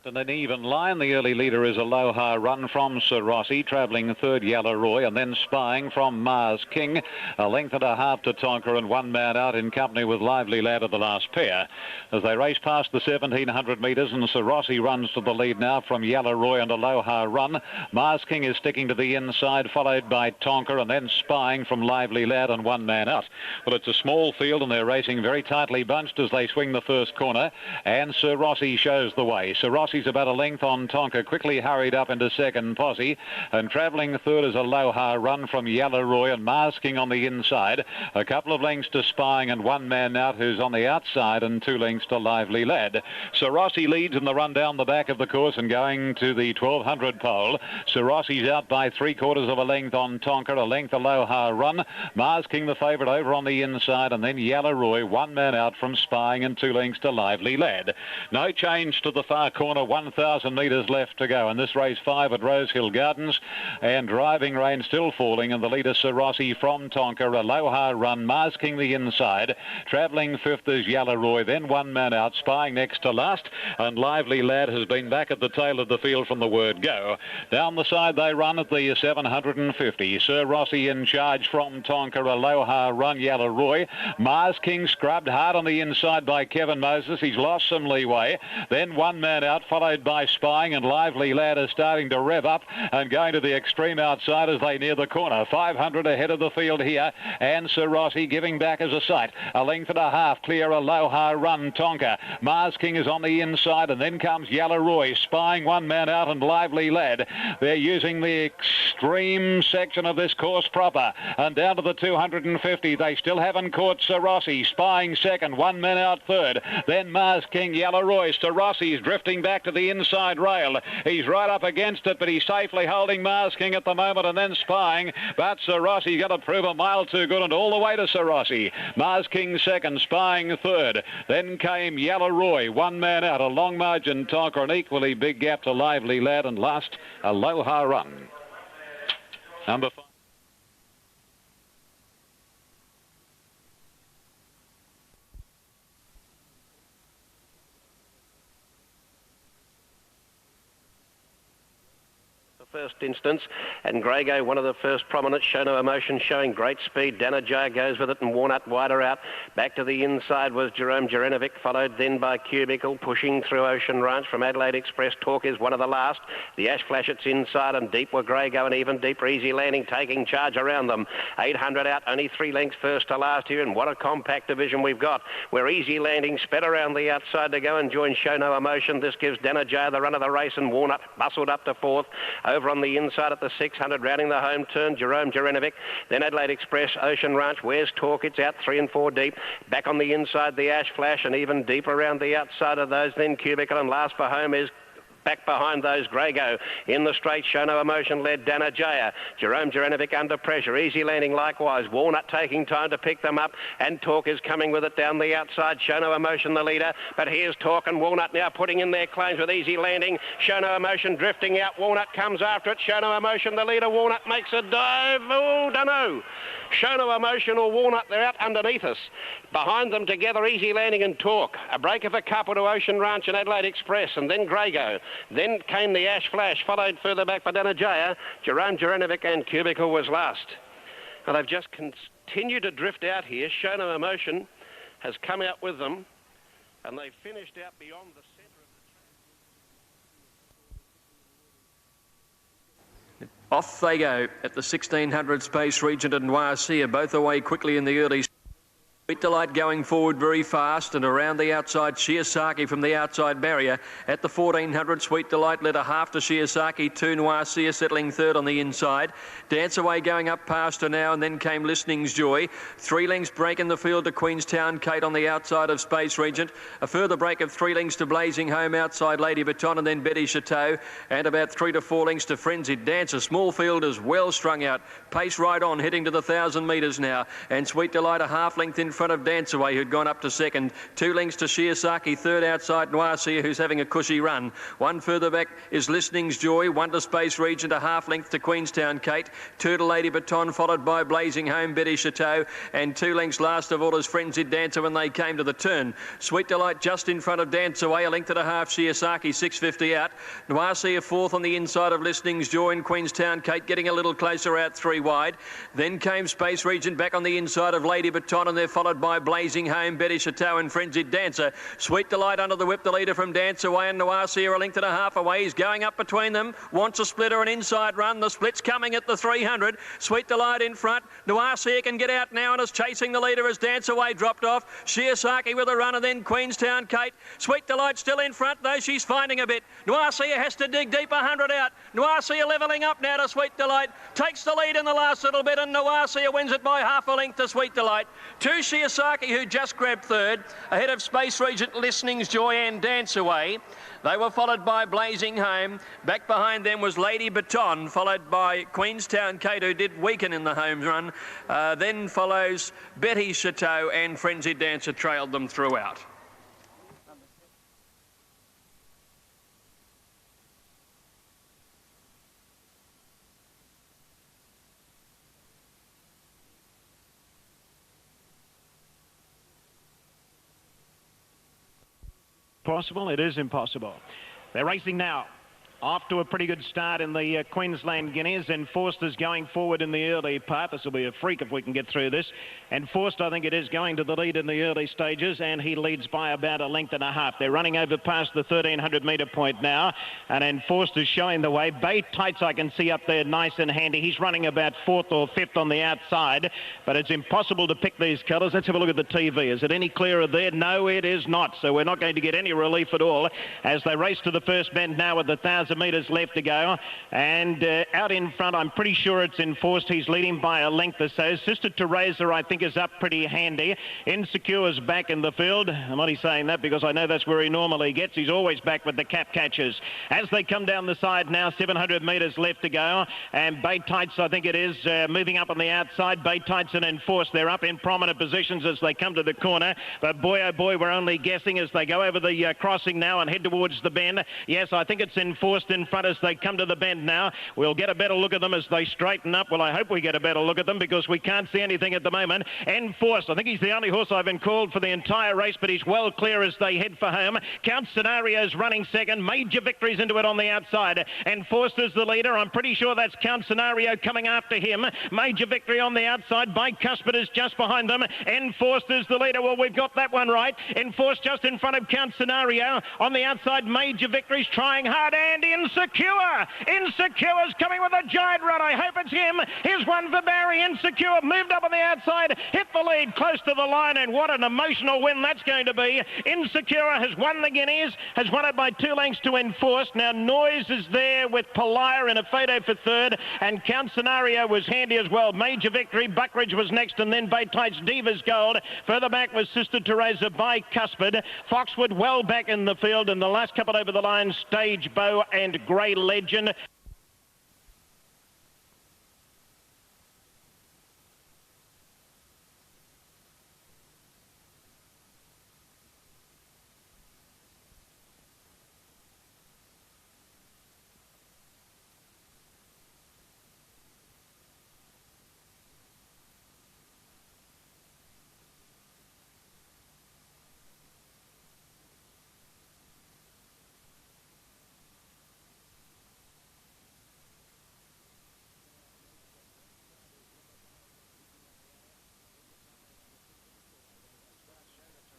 In an even line, the early leader is Aloha Run from Sir Rossi, travelling third Yellow Roy, and then Spying from Mars King, a length and a half to Tonka, and one man out in company with Lively Lad of the last pair. As they race past the 1700 metres, and Sir Rossi runs to the lead now from Yellow Roy and Aloha Run. Mars King is sticking to the inside, followed by Tonka, and then Spying from Lively Lad and one man out. Well, it's a small field, and they're racing very tightly bunched as they swing the first corner, and Sir Rossi shows the way. Sir Rossi's about a length on Tonka, quickly hurried up into second posse, and travelling third is Aloha Run from Yellow Roy and Mars King on the inside. A couple of lengths to Spying and one man out who's on the outside, and 2 lengths to Lively Lad. Sir Rossi leads in the run down the back of the course and going to the 1200 pole. Sir Rossi's out by 3/4 of a length on Tonka, a length Aloha Run. Mars King the favourite over on the inside, and then Yellow Roy, one man out from Spying, and 2 lengths to Lively Lad. No change to the far corner, 1,000 metres left to go in this race 5 at Rosehill Gardens, and driving rain still falling, and the leader Sir Rossi from Tonka, Aloha Run, Mars King the inside, travelling 5th is Yellow Roy, then one man out, Spying next to last, and Lively Lad has been back at the tail of the field from the word go. Down the side they run at the 750. Sir Rossi in charge from Tonka, Aloha Run, Yellow Roy. Mars King scrubbed hard on the inside by Kevin Moses. He's lost some leeway. Then one man out, followed by Spying, and Lively Lad is starting to rev up and going to the extreme outside as they near the corner. 500 ahead of the field here, and Sir Rossi giving back as a sight. A length and a half clear Aloha Run, Tonka. Mars King is on the inside, and then comes Yellow Roy. Spying, one man out, and Lively Lad. They're using the extreme section of this course proper, and down to the 250. They still haven't caught Sir Rossi. Spying second, one man out third. Then Mars King, Yellow Roy. Sir Rossi's drifting back to the inside rail. He's right up against it, but he's safely holding Mars King at the moment, and then Spying. But Sir Rossi's got to prove a mile too good, and all the way to Sir Rossi. Mars King second, Spying third. Then came Yellow Roy, one man out, a long margin Tonka, an equally big gap to Lively Lad, and last, Aloha Run. Number 5. First instance, and Grego, one of the first prominent. Show No Emotion showing great speed. Danajaya goes with it, and Warnut wider out. Back to the inside was Jerome Jarenovic, followed then by Cubicle, pushing through Ocean Ranch from Adelaide Express. Talk is one of the last. The Ash Flash, it's inside, and deep were Grego, and even deeper Easy Landing taking charge around them. 800 out, only 3 lengths first to last here, and what a compact division we've got, where Easy Landing sped around the outside to go and join Show No Emotion. This gives Danajaya the run of the race, and Warnut bustled up to 4th. Over on the inside at the 600, rounding the home turn, Jerome Jarenovic. Then Adelaide Express, Ocean Ranch. Where's Talk? It's out 3 and 4 deep. Back on the inside, the Ash Flash, and even deeper around the outside of those. Then Cubicle, and last for home is back behind those Grego. In the straight, Show No Emotion led Danajaya. Jerome Jarenovic under pressure. Easy Landing likewise. Walnut taking time to pick them up, and Talk is coming with it down the outside. Show No Emotion the leader, but here's Talk and Walnut now putting in their claims with Easy Landing. Show No Emotion drifting out. Walnut comes after it. Show No Emotion the leader. Walnut makes a dive. Oh, dunno. Show No Emotion or Walnut, they're out underneath us. Behind them together, Easy Landing and Talk. A break of a couple to Ocean Ranch and Adelaide Express, and then Grego. Then came the Ash Flash, followed further back by Danajaya. Jerome Jarenovic and Cubicle was last. Now they've just continued to drift out here. Show No Emotion has come out with them, and they've finished out beyond the centre of the... Off they go at the 1600 space. Regent and Noircia both away quickly in the early Sweet Delight going forward very fast, and around the outside Shiosaki from the outside barrier. At the 1400, Sweet Delight led a half to Shiosaki, 2 Noir Seer settling third on the inside. Dance Away going up past her now, and then came Listening's Joy. 3 lengths break in the field to Queenstown Kate on the outside of Space Regent. A further break of 3 lengths to Blazing Home outside Lady Baton, and then Betty Chateau, and about 3 to 4 lengths to Frenzied Dance. A small field is well strung out. Pace right on, heading to the 1,000 metres now, and Sweet Delight a half length in front of Dance Away, who'd gone up to second. 2 lengths to Shiosaki, third outside Noir Seer, who's having a cushy run. 1 further back is Listening's Joy, 1 to Space Regent, a half length to Queenstown Kate, 2 to Lady Baton, followed by Blazing Home, Betty Chateau, and 2 lengths last of all is Frenzied Dancer when they came to the turn. Sweet Delight just in front of Dance Away, a length and a half Shiosaki, 6.50 out. Noir Seer fourth on the inside of Listening's Joy, and Queenstown Kate getting a little closer out 3 wide. Then came Space Regent back on the inside of Lady Baton, and they're followed by Blazing Home, Betty Chateau and Frenzied Dancer. Sweet Delight under the whip, the leader from Dance Away, and Noir Seer a length and a half away. He's going up between them, wants a split or an inside run. The split's coming at the 300. Sweet Delight in front. Noir Seer can get out now and is chasing the leader as Dance Away dropped off. Shiosaki with a run, and then Queenstown Kate. Sweet Delight still in front, though she's finding a bit. Noir Seer has to dig deep, 100 out. Noir Seer levelling up now to Sweet Delight. Takes the lead in the last little bit, and Noir Seer wins it by half a length to Sweet Delight. 2 Shiosaki, who just grabbed third, ahead of Space Regent, Listening's Joy and Dance Away. They were followed by Blazing Home. Back behind them was Lady Baton, followed by Queenstown Kate, who did weaken in the home run. Then follows Betty Chateau, and Frenzied Dancer trailed them throughout. Possible? It is impossible. They're racing now. Off to a pretty good start in the Queensland Guineas, and Forster's going forward in the early part. This will be a freak if we can get through this. And Forster, I think it is, going to the lead in the early stages, and he leads by about a length and a half. They're running over past the 1,300 metre point now, and then Forster's showing the way. Bay Tights I can see up there nice and handy. He's running about 4th or 5th on the outside, but it's impossible to pick these colours. Let's have a look at the TV. Is it any clearer there? No, it is not. So we're not going to get any relief at all as they race to the first bend now with the 1,000 metres left to go, and out in front I'm pretty sure it's enforced. He's leading by a length or so. Sister Teresa I think is up pretty handy. Insecure's back in the field. I'm only saying that because I know that's where he normally gets. He's always back with the cap catchers. As they come down the side now, 700 metres left to go, and Bay Tights I think it is moving up on the outside. Bay Tights and Enforced, they're up in prominent positions as they come to the corner, but boy oh boy, we're only guessing as they go over the crossing now and head towards the bend. Yes, I think it's Enforced in front as they come to the bend now. We'll get a better look at them as they straighten up. Well, I hope we get a better look at them because we can't see anything at the moment. Enforced, I think he's the only horse I've been called for the entire race, but he's well clear as they head for home. Count Scenario's running second. Major Victories into it on the outside. Enforced is the leader. I'm pretty sure that's Count Scenario coming after him. Major Victory on the outside. By Cuspid is just behind them. Enforced is the leader. Well, we've got that one right. Enforced just in front of Count Scenario. On the outside, Major Victories trying hard, and Insecure's coming with a giant run. I hope it's him. Here's one for Barry. Insecure moved up on the outside, hit the lead close to the line, and what an emotional win that's going to be. Insecure has won the Guineas, has won it by 2 lengths to Enforced. Now Noise is there with Polaire in a photo for third, and Count Scenario was handy as well. Major Victory, Buckridge was next, and then Bay Tights, Diva's Gold. Further back was Sister Teresa by Cuspid. Foxwood well back in the field, and the last couple over the line, Stage Bow and Grey Legend.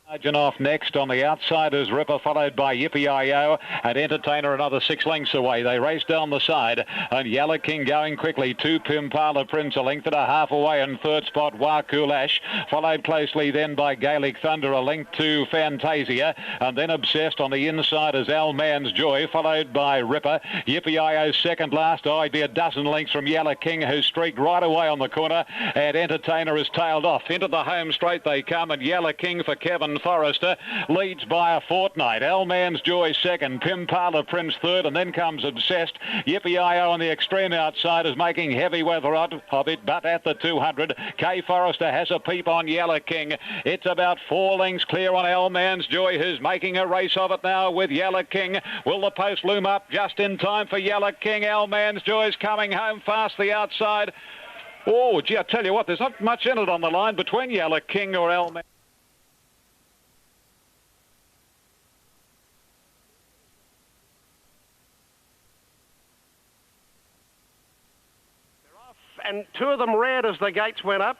Margin off next. On the outside is Ripper, followed by Yippee-I-O and Entertainer another 6 lengths away. They race down the side and Yellow King going quickly. 2 Pimpala Prince, a length and a half away, and third spot Wakulash, followed closely then by Gaelic Thunder, a length to Fantasia, and then Obsessed. On the inside is Al Man's Joy, followed by Ripper. Yippee-I-O second last. Oh, he'd be a dozen lengths from Yellow King, who streaked right away on the corner, and Entertainer is tailed off. Into the home straight they come, and Yellow King for Kevin Forrester leads by a fortnight. Al Man's Joy second, Pimpala Prince third, and then comes Obsessed. Yippee-I-O on the extreme outside is making heavy weather of it, but at the 200, K Forrester has a peep on Yellow King. It's about 4 lengths clear on Al Man's Joy, who's making a race of it now with Yellow King. Will the post loom up just in time for Yellow King? Al Man's Joy's coming home fast the outside. Oh, gee, I tell you what, there's not much in it on the line between Yellow King or Al Man. And 2 of them reared as the gates went up.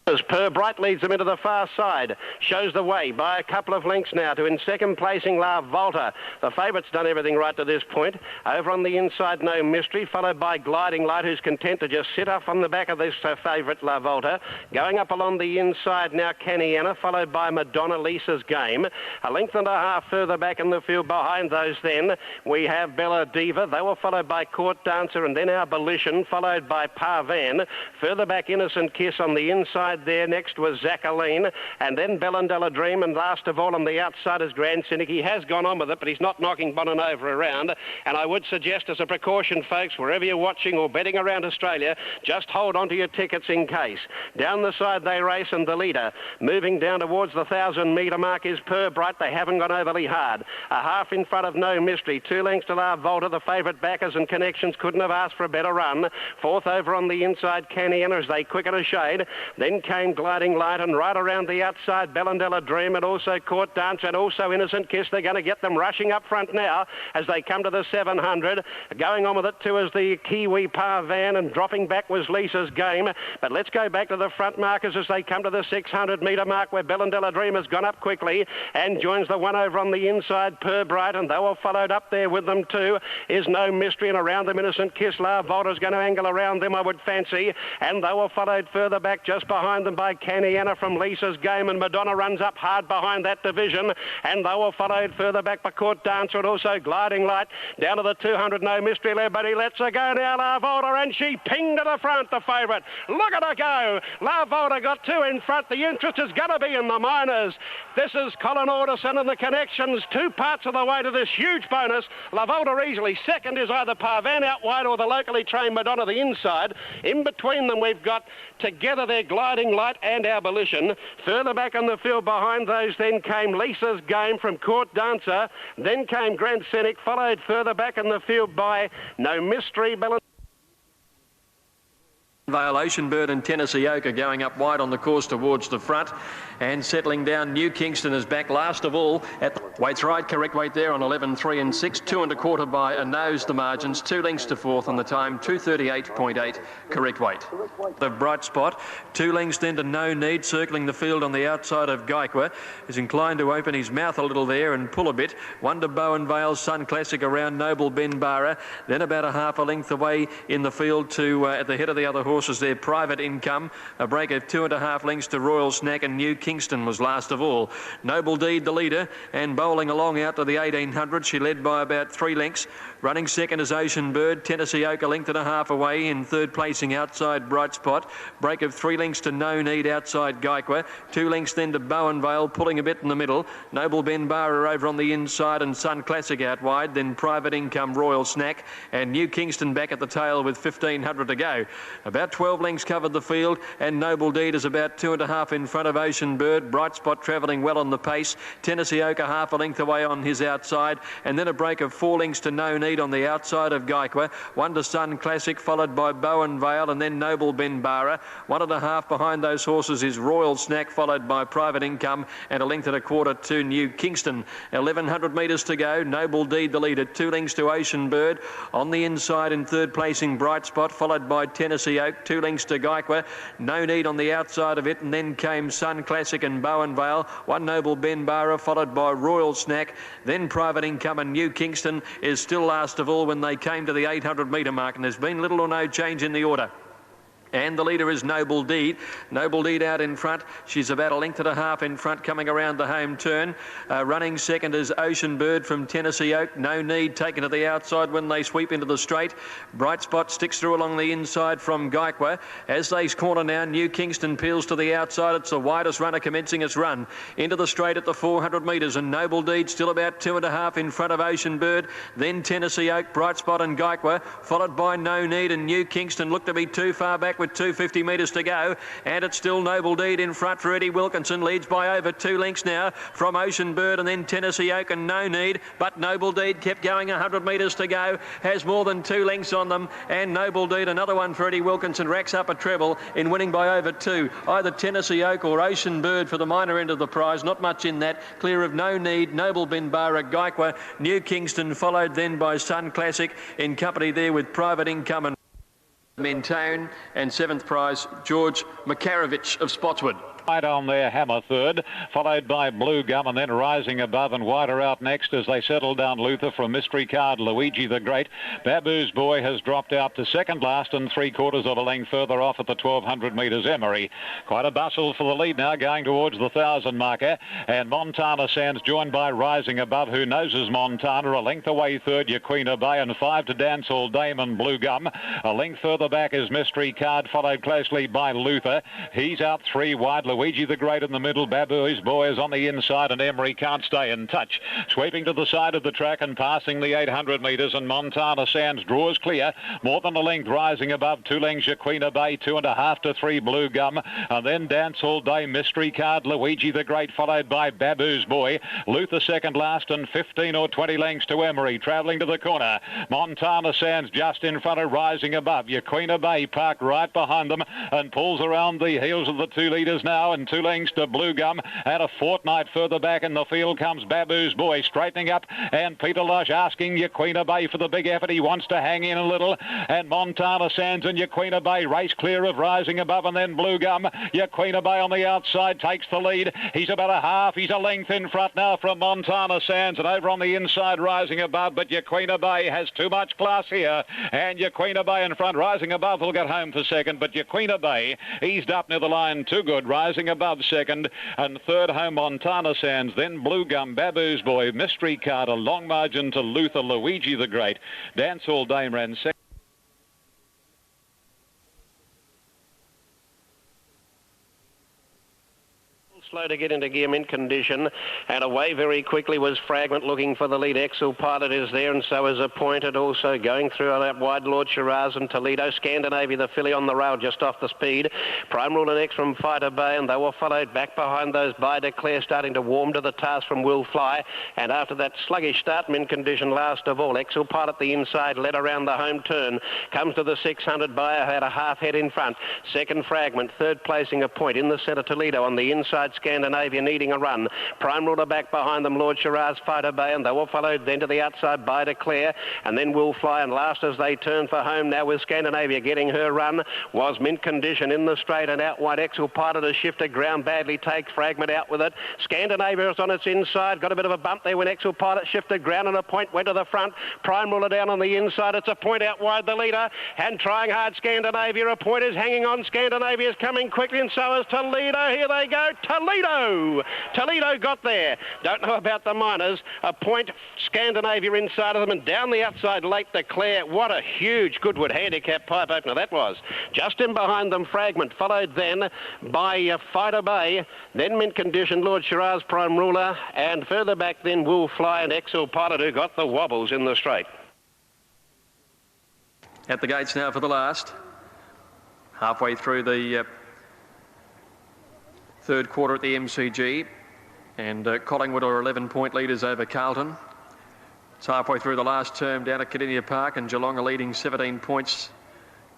As Per Bright leads them into the far side, shows the way by a couple of lengths now to in second placing La Volta. The favourite's done everything right to this point. Over on the inside, No Mystery, followed by Gliding Light, who's content to just sit off on the back of this favourite La Volta. Going up along the inside now, Caniana, followed by Madonna Lisa's Game. A length and a half further back in the field behind those then, we have Bella Diva. They were followed by Court Dancer and then Abolition, followed by Parvan. Further back, Innocent Kiss on the inside there. Next was Zaccaline, and then Bellandella Dream, and last of all on the outside is Grand Cynic. He has gone on with it, but he's not knocking Bonanova around. And I would suggest as a precaution, folks, wherever you're watching or betting around Australia, just hold on to your tickets in case. Down the side they race, and the leader moving down towards the 1,000-metre mark is Per Bright. They haven't gone overly hard. A half in front of No Mystery. 2 lengths to La Volta. The favourite backers and connections couldn't have asked for a better run. Fourth over on the inside, Caniana, as they quicken a shade. Then came Gliding Light, and right around the outside, Bellandella Dream, and also Court Dance, and also Innocent Kiss. They're going to get them rushing up front now as they come to the 700. Going on with it too is the Kiwi Parvan, and dropping back was Lisa's Game. But let's go back to the front markers as they come to the 600-metre mark, where Bellandella Dream has gone up quickly and joins the one over on the inside, Per Bright, and they were followed up there with them too is No Mystery, and around them Innocent Kiss. La Volta's going to angle around them, I would fancy, and they were followed further back just behind them by Caniana from Lisa's Game, and Madonna runs up hard behind that division, and they were followed further back by Court Dancer and also Gliding Light. Down to the 200, No Mystery led, but he lets her go now, La Volta, and she pinged to the front, the favourite. Look at her go. La Volta got 2 in front. The interest is going to be in the minors. This is Colin Alderson and the connections, 2 parts of the way to this huge bonus. La Volta easily. Second is either Parvan out wide or the locally trained Madonna the inside. In between them we've got together their Gliding Light and Abolition. Further back in the field behind those then came Lisa's Game from Court Dancer. Then came Grand Scenic, followed further back in the field by No Mystery, Violation Bird and Tennessee Oak are going up wide on the course towards the front, and settling down New Kingston is back last of all at the weights right, correct weight there on 11, 3 and 6, 2 1/4 by a nose the margins, 2 lengths to fourth on the time, 2:38.8 correct weight. The bright spot, 2 lengths then to No Need, circling the field on the outside of Gaiqua, is inclined to open his mouth a little there and pull a bit. Wonder Bowen Vale's Sun Classic around Noble Ben Barra, then about a half a length away in the field to at the head of the other horse is their Private Income. A break of 2.5 lengths to Royal Snack, and New Kingston was last of all. Noble Deed the leader, and bowling along out to the 1800. She led by about 3 lengths. Running second is Ocean Bird. Tennessee Oak a length and a half away. In third placing outside Bright Spot. Break of 3 lengths to No Need outside Gaiqua. 2 lengths then to Bowen Vale, pulling a bit in the middle. Noble Ben Barra over on the inside, and Sun Classic out wide. Then Private Income, Royal Snack, and New Kingston back at the tail with 1,500 to go. About About 12 lengths covered the field, and Noble Deed is about 2.5 in front of Ocean Bird. Bright Spot travelling well on the pace. Tennessee Oak a half a length away on his outside, and then a break of 4 lengths to No Need on the outside of Gaiqua. Wonder Sun Classic followed by Bowen Vale, and then Noble Benbara. 1.5 behind those horses is Royal Snack, followed by Private Income, and a length and a quarter to New Kingston. 1,100 metres to go. Noble Deed the leader, 2 lengths to Ocean Bird. On the inside in third placing Bright Spot, followed by Tennessee Oak, 2 lengths to Gaiqua. No Need on the outside of it, and then came Sun Classic and Bowen Vale. 1 Noble Benbara, followed by Royal Snack. Then Private Income, and New Kingston is still last of all when they came to the 800 metre mark, and there's been little or no change in the order. And the leader is Noble Deed. Noble Deed out in front. She's about 1.5 lengths in front coming around the home turn. Running second is Ocean Bird from Tennessee Oak. No Need taken to the outside when they sweep into the straight. Bright Spot sticks through along the inside from Gaiqua. As they corner now, New Kingston peels to the outside. It's the widest runner commencing its run. Into the straight at the 400 metres, and Noble Deed still about 2.5 in front of Ocean Bird. Then Tennessee Oak, Bright Spot and Gaiqua, followed by No Need, and New Kingston look to be too far back with 250 metres to go, and it's still Noble Deed in front for Eddie Wilkinson. Leads by over 2 lengths now from Ocean Bird, and then Tennessee Oak and No Need, but Noble Deed kept going. 100 metres to go, has more than 2 lengths on them, and Noble Deed, another one for Eddie Wilkinson, racks up a treble in winning by over 2. Either Tennessee Oak or Ocean Bird for the minor end of the prize. Not much in that. Clear of No Need, Noble Benbara, Gaiqua, New Kingston, followed then by Sun Classic in company there with Private Income and Mentone, and 7th prize George Makarovich of Spotswood. Right on there, Hammer third, followed by Blue Gum, and then rising above and wider out next as they settle down Luther from Mystery Card, Luigi the Great. Babu's Boy has dropped out to second last and 3/4 of a length further off at the 1,200 metres Emery. Quite a bustle for the lead now, going towards the 1,000 marker, and Montana Sands joined by Rising Above, who noses Montana. A length away third, Yaquina Bay, and 5 to Dance All Dame and Blue Gum. A length further back is Mystery Card, followed closely by Luther. He's out 3 wide. Luigi the Great in the middle. Babu's Boy is on the inside, and Emery can't stay in touch. Sweeping to the side of the track and passing the 800 metres, and Montana Sands draws clear. More than a length Rising Above. 2 lengths Yaquina Bay, 2.5 to 3 Blue Gum, and then Dance All Day, Mystery Card, Luigi the Great, followed by Babu's Boy. Luther second last, and 15 or 20 lengths to Emery. Travelling to the corner, Montana Sands just in front of Rising Above. Yaquina Bay parked right behind them and pulls around the heels of the 2 leaders now, and 2 lengths to Blue Gum. And a fortnight further back in the field comes Babu's Boy, straightening up, and Peter Lush asking Yaquina Bay for the big effort. He wants to hang in a little, and Montana Sands and Yaquina Bay race clear of Rising Above, and then Blue Gum. Yaquina Bay on the outside takes the lead. He's about a half. He's a length in front now from Montana Sands, and over on the inside Rising Above, but Yaquina Bay has too much class here, and Yaquina Bay in front. Rising Above will get home for second, but Yaquina Bay eased up near the line too good. Rising Above second, and third home Montana Sands, then Blue Gum, Babu's Boy, Mystery Card, a long margin to Luther, Luigi the Great. Dance All Dame ran second. Slow to get into gear, mint condition, and away very quickly was Fragment, looking for the lead. Excel Pilot is there, and so is Appointed. Also going through on that wide, Lord Shiraz and Toledo. Scandinavia, the filly on the rail, just off the speed. Prime Ruler next from Fighter Bay, and they were followed back behind those by Declare, starting to warm to the task from Will Fly. And after that sluggish start, mint condition last of all. Excel Pilot the inside, led around the home turn. Comes to the 600 by had a half head in front. Second Fragment, third placing Appoint. In the centre, Toledo on the inside. Scandinavia needing a run. Prime Ruler back behind them, Lord Shiraz, Fighter Bay, and they were followed then to the outside by Declare, and then Will Fly, and last as they turn for home now with Scandinavia getting her run was Mint Condition in the straight, and out wide Excel Pilot has shifted ground badly, take Fragment out with it. Scandinavia is on its inside, got a bit of a bump there when Excel Pilot shifted ground, and Appoint went to the front. Prime Ruler down on the inside, it's Appoint out wide the leader, and trying hard Scandinavia. Appoint is hanging on, Scandinavia is coming quickly, and so is Toledo. Here they go, Toledo got there. Don't know about the minors. Appoint, Scandinavia inside of them, and down the outside late Declare. What a huge Goodwood handicap pipe opener that was. Just in behind them Fragment, followed then by Fighter Bay, then Mint Condition, Lord Shiraz, Prime Ruler, and further back then Will Fly and Excel Pilot, who got the wobbles in the straight. At the gates now for the last. Halfway through the third quarter at the MCG, and Collingwood are 11-point leaders over Carlton. It's halfway through the last term down at Guineas Park, and Geelong are leading 17 points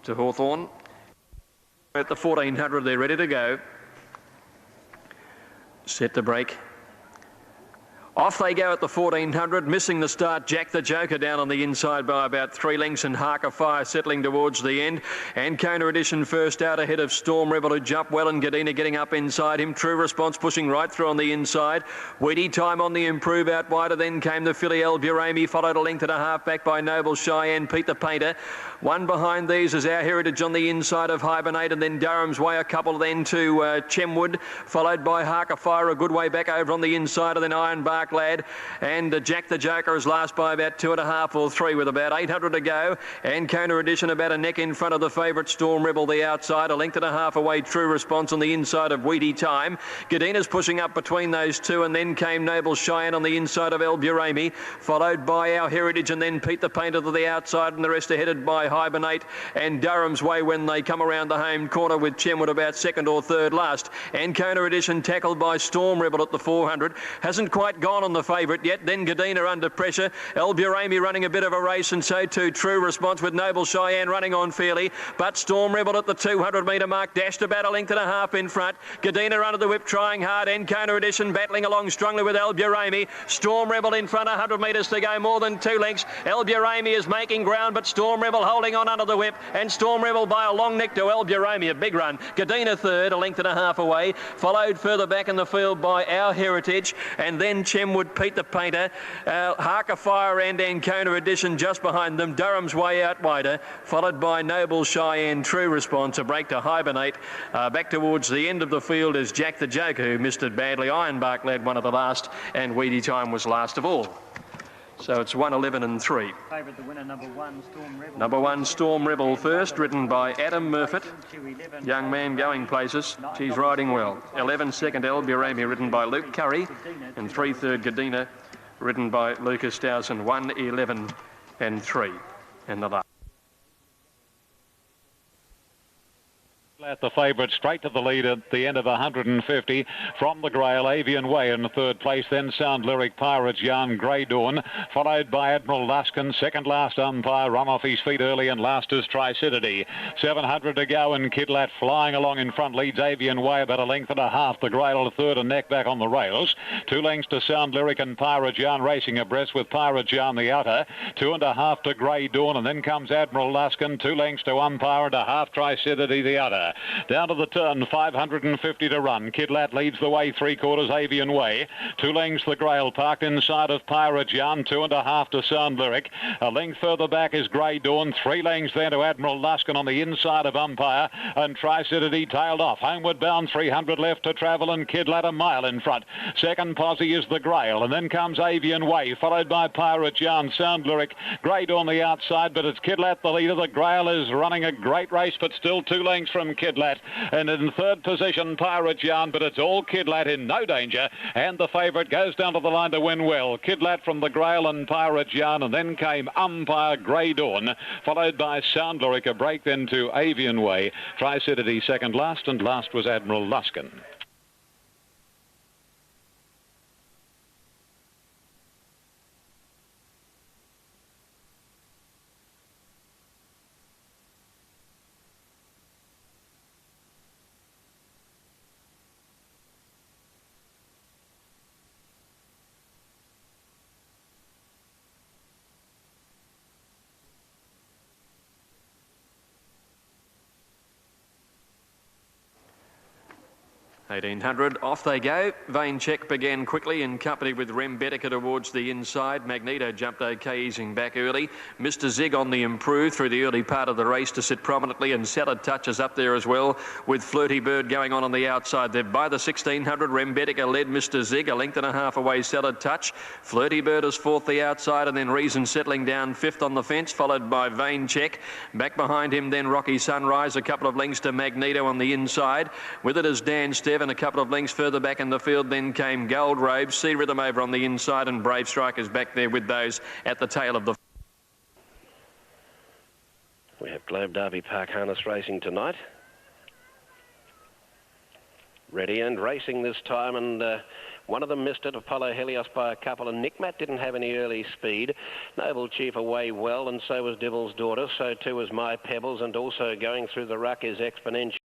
to Hawthorn. At the 1400, they're ready to go. Set to break. Off they go at the 1400, missing the start. Jack the Joker down on the inside by about 3 lengths, and Harker Fire settling towards the end. And Kona Edition first out ahead of Storm Rebel, who jumped well, and Gadina getting up inside him. True Response pushing right through on the inside. Weedy Time on the improve out wider. Then came the filly El Burami, followed a length and a half back by Noble Cheyenne, Pete the Painter. One behind these is Our Heritage on the inside of Hibernate, and then Durham's Way a couple then to Chenwood, followed by Harker Fire a good way back over on the inside, and then Iron Bark Lad, and Jack the Joker is last by about 2.5 or 3 with about 800 to go, and Kona Edition about a neck in front of the favourite Storm Rebel the outside, a length and a half away True Response on the inside of Weedy Time. Gadina's pushing up between those two, and then came Noble Cheyenne on the inside of El Burami, followed by Our Heritage, and then Pete the Painter to the outside, and the rest are headed by Hibernate and Durham's Way when they come around the home corner, with Chenwood about second or third last. And Kona Edition tackled by Storm Rebel at the 400. Hasn't quite gone on the favourite yet. Then Gadina under pressure. El Burami running a bit of a race, and so too True Response, with Noble Cheyenne running on fairly. But Storm Rebel at the 200 metre mark dashed about a length and a half in front. Gadina under the whip trying hard, and Kona Edition battling along strongly with El Burami. Storm Rebel in front, 100 metres to go, more than 2 lengths. El Burami is making ground, but Storm Rebel holding on under the whip, and Storm Rebel by a long neck to El Burami, a big run. Gadina third, a length and a half away, followed further back in the field by Our Heritage, and then Chenwood, Pete the Painter, Harker Fire and Ancona Edition just behind them. Durham's Way out wider, followed by Noble Cheyenne, True Response, a break to Hibernate. Back towards the end of the field is Jack the Joker, who missed it badly. Ironbark led one of the last, and Weedy Time was last of all. So it's 1:11 and 3. Favourite the winner, number 1, Storm Rebel. Number 1, Storm Rebel first, ridden by Adam Murphy. Young man going places. She's riding well. 11 second, El Burami, ridden by Luke Curry. And 3 third, Gadina, ridden by Lucas Dowson. 1:11 and 3 in the last. At the favourite, straight to the lead at the end of 150 from the Grail. Avian Way in third place, then Sound Lyric, Pirates Yarn, Grey Dawn, followed by Admiral Luskin. Second last Umpire, run off his feet early, and last is Tricidity. 700 to go, and Kidlat flying along in front leads Avian Way about a length and a half. The Grail third, and neck back on the rails. 2 lengths to Sound Lyric and Pirates Yarn racing abreast, with Pirates Yarn the outer. 2.5 to Grey Dawn, and then comes Admiral Luskin. 2 lengths to Umpire and a half, Tricidity the outer. Down to the turn, 550 to run. Kidlat leads the way, 3/4 Avian Way. 2 lengths the Grail, parked inside of Pirate Yarn. 2.5 to Sound Lyric. A length further back is Grey Dawn. 3 lengths there to Admiral Luskin on the inside of Umpire, and Tricidity tailed off. Homeward bound, 300 left to travel, and Kidlat a mile in front. Second posse is the Grail, and then comes Avian Way, followed by Pirate Yarn, Sound Lyric, Grey Dawn the outside, but it's Kidlat the leader. The Grail is running a great race, but still 2 lengths from Kidlat, and in third position Pirate Yarn, but it's all Kidlat in no danger, and the favourite goes down to the line to win well. Kidlat from the Grail and Pirate Yarn, and then came Umpire, Grey Dawn, followed by Sound Lyric, a break then to Avian Way. Tricidity second last, and last was Admiral Luskin. $1,800, off they go. Vain Check began quickly in company with Rembetica towards the inside. Magneto jumped okay, easing back early. Mr. Zig on the improve through the early part of the race to sit prominently, and Salad Touch is up there as well, with Flirty Bird going on the outside there. By the 1600, Rembetica led Mr. Zig, a length and a half away Salad Touch. Flirty Bird is fourth the outside, and then Reason settling down fifth on the fence, followed by Vain Check. Back behind him then Rocky Sunrise, a couple of lengths to Magneto on the inside. With it is Dan Stev, and a couple of lengths further back in the field then came Gold Robe, Sea Rhythm over on the inside, and Brave Strikers back there with those at the tail of the... We have Globe Derby Park harness racing tonight. Ready and racing this time, and one of them missed it, Apollo Helios, by a couple, and Nick Matt didn't have any early speed. Noble Chief away well, and so was Dibble's Daughter, so too was My Pebbles, and also going through the ruck is Exponential.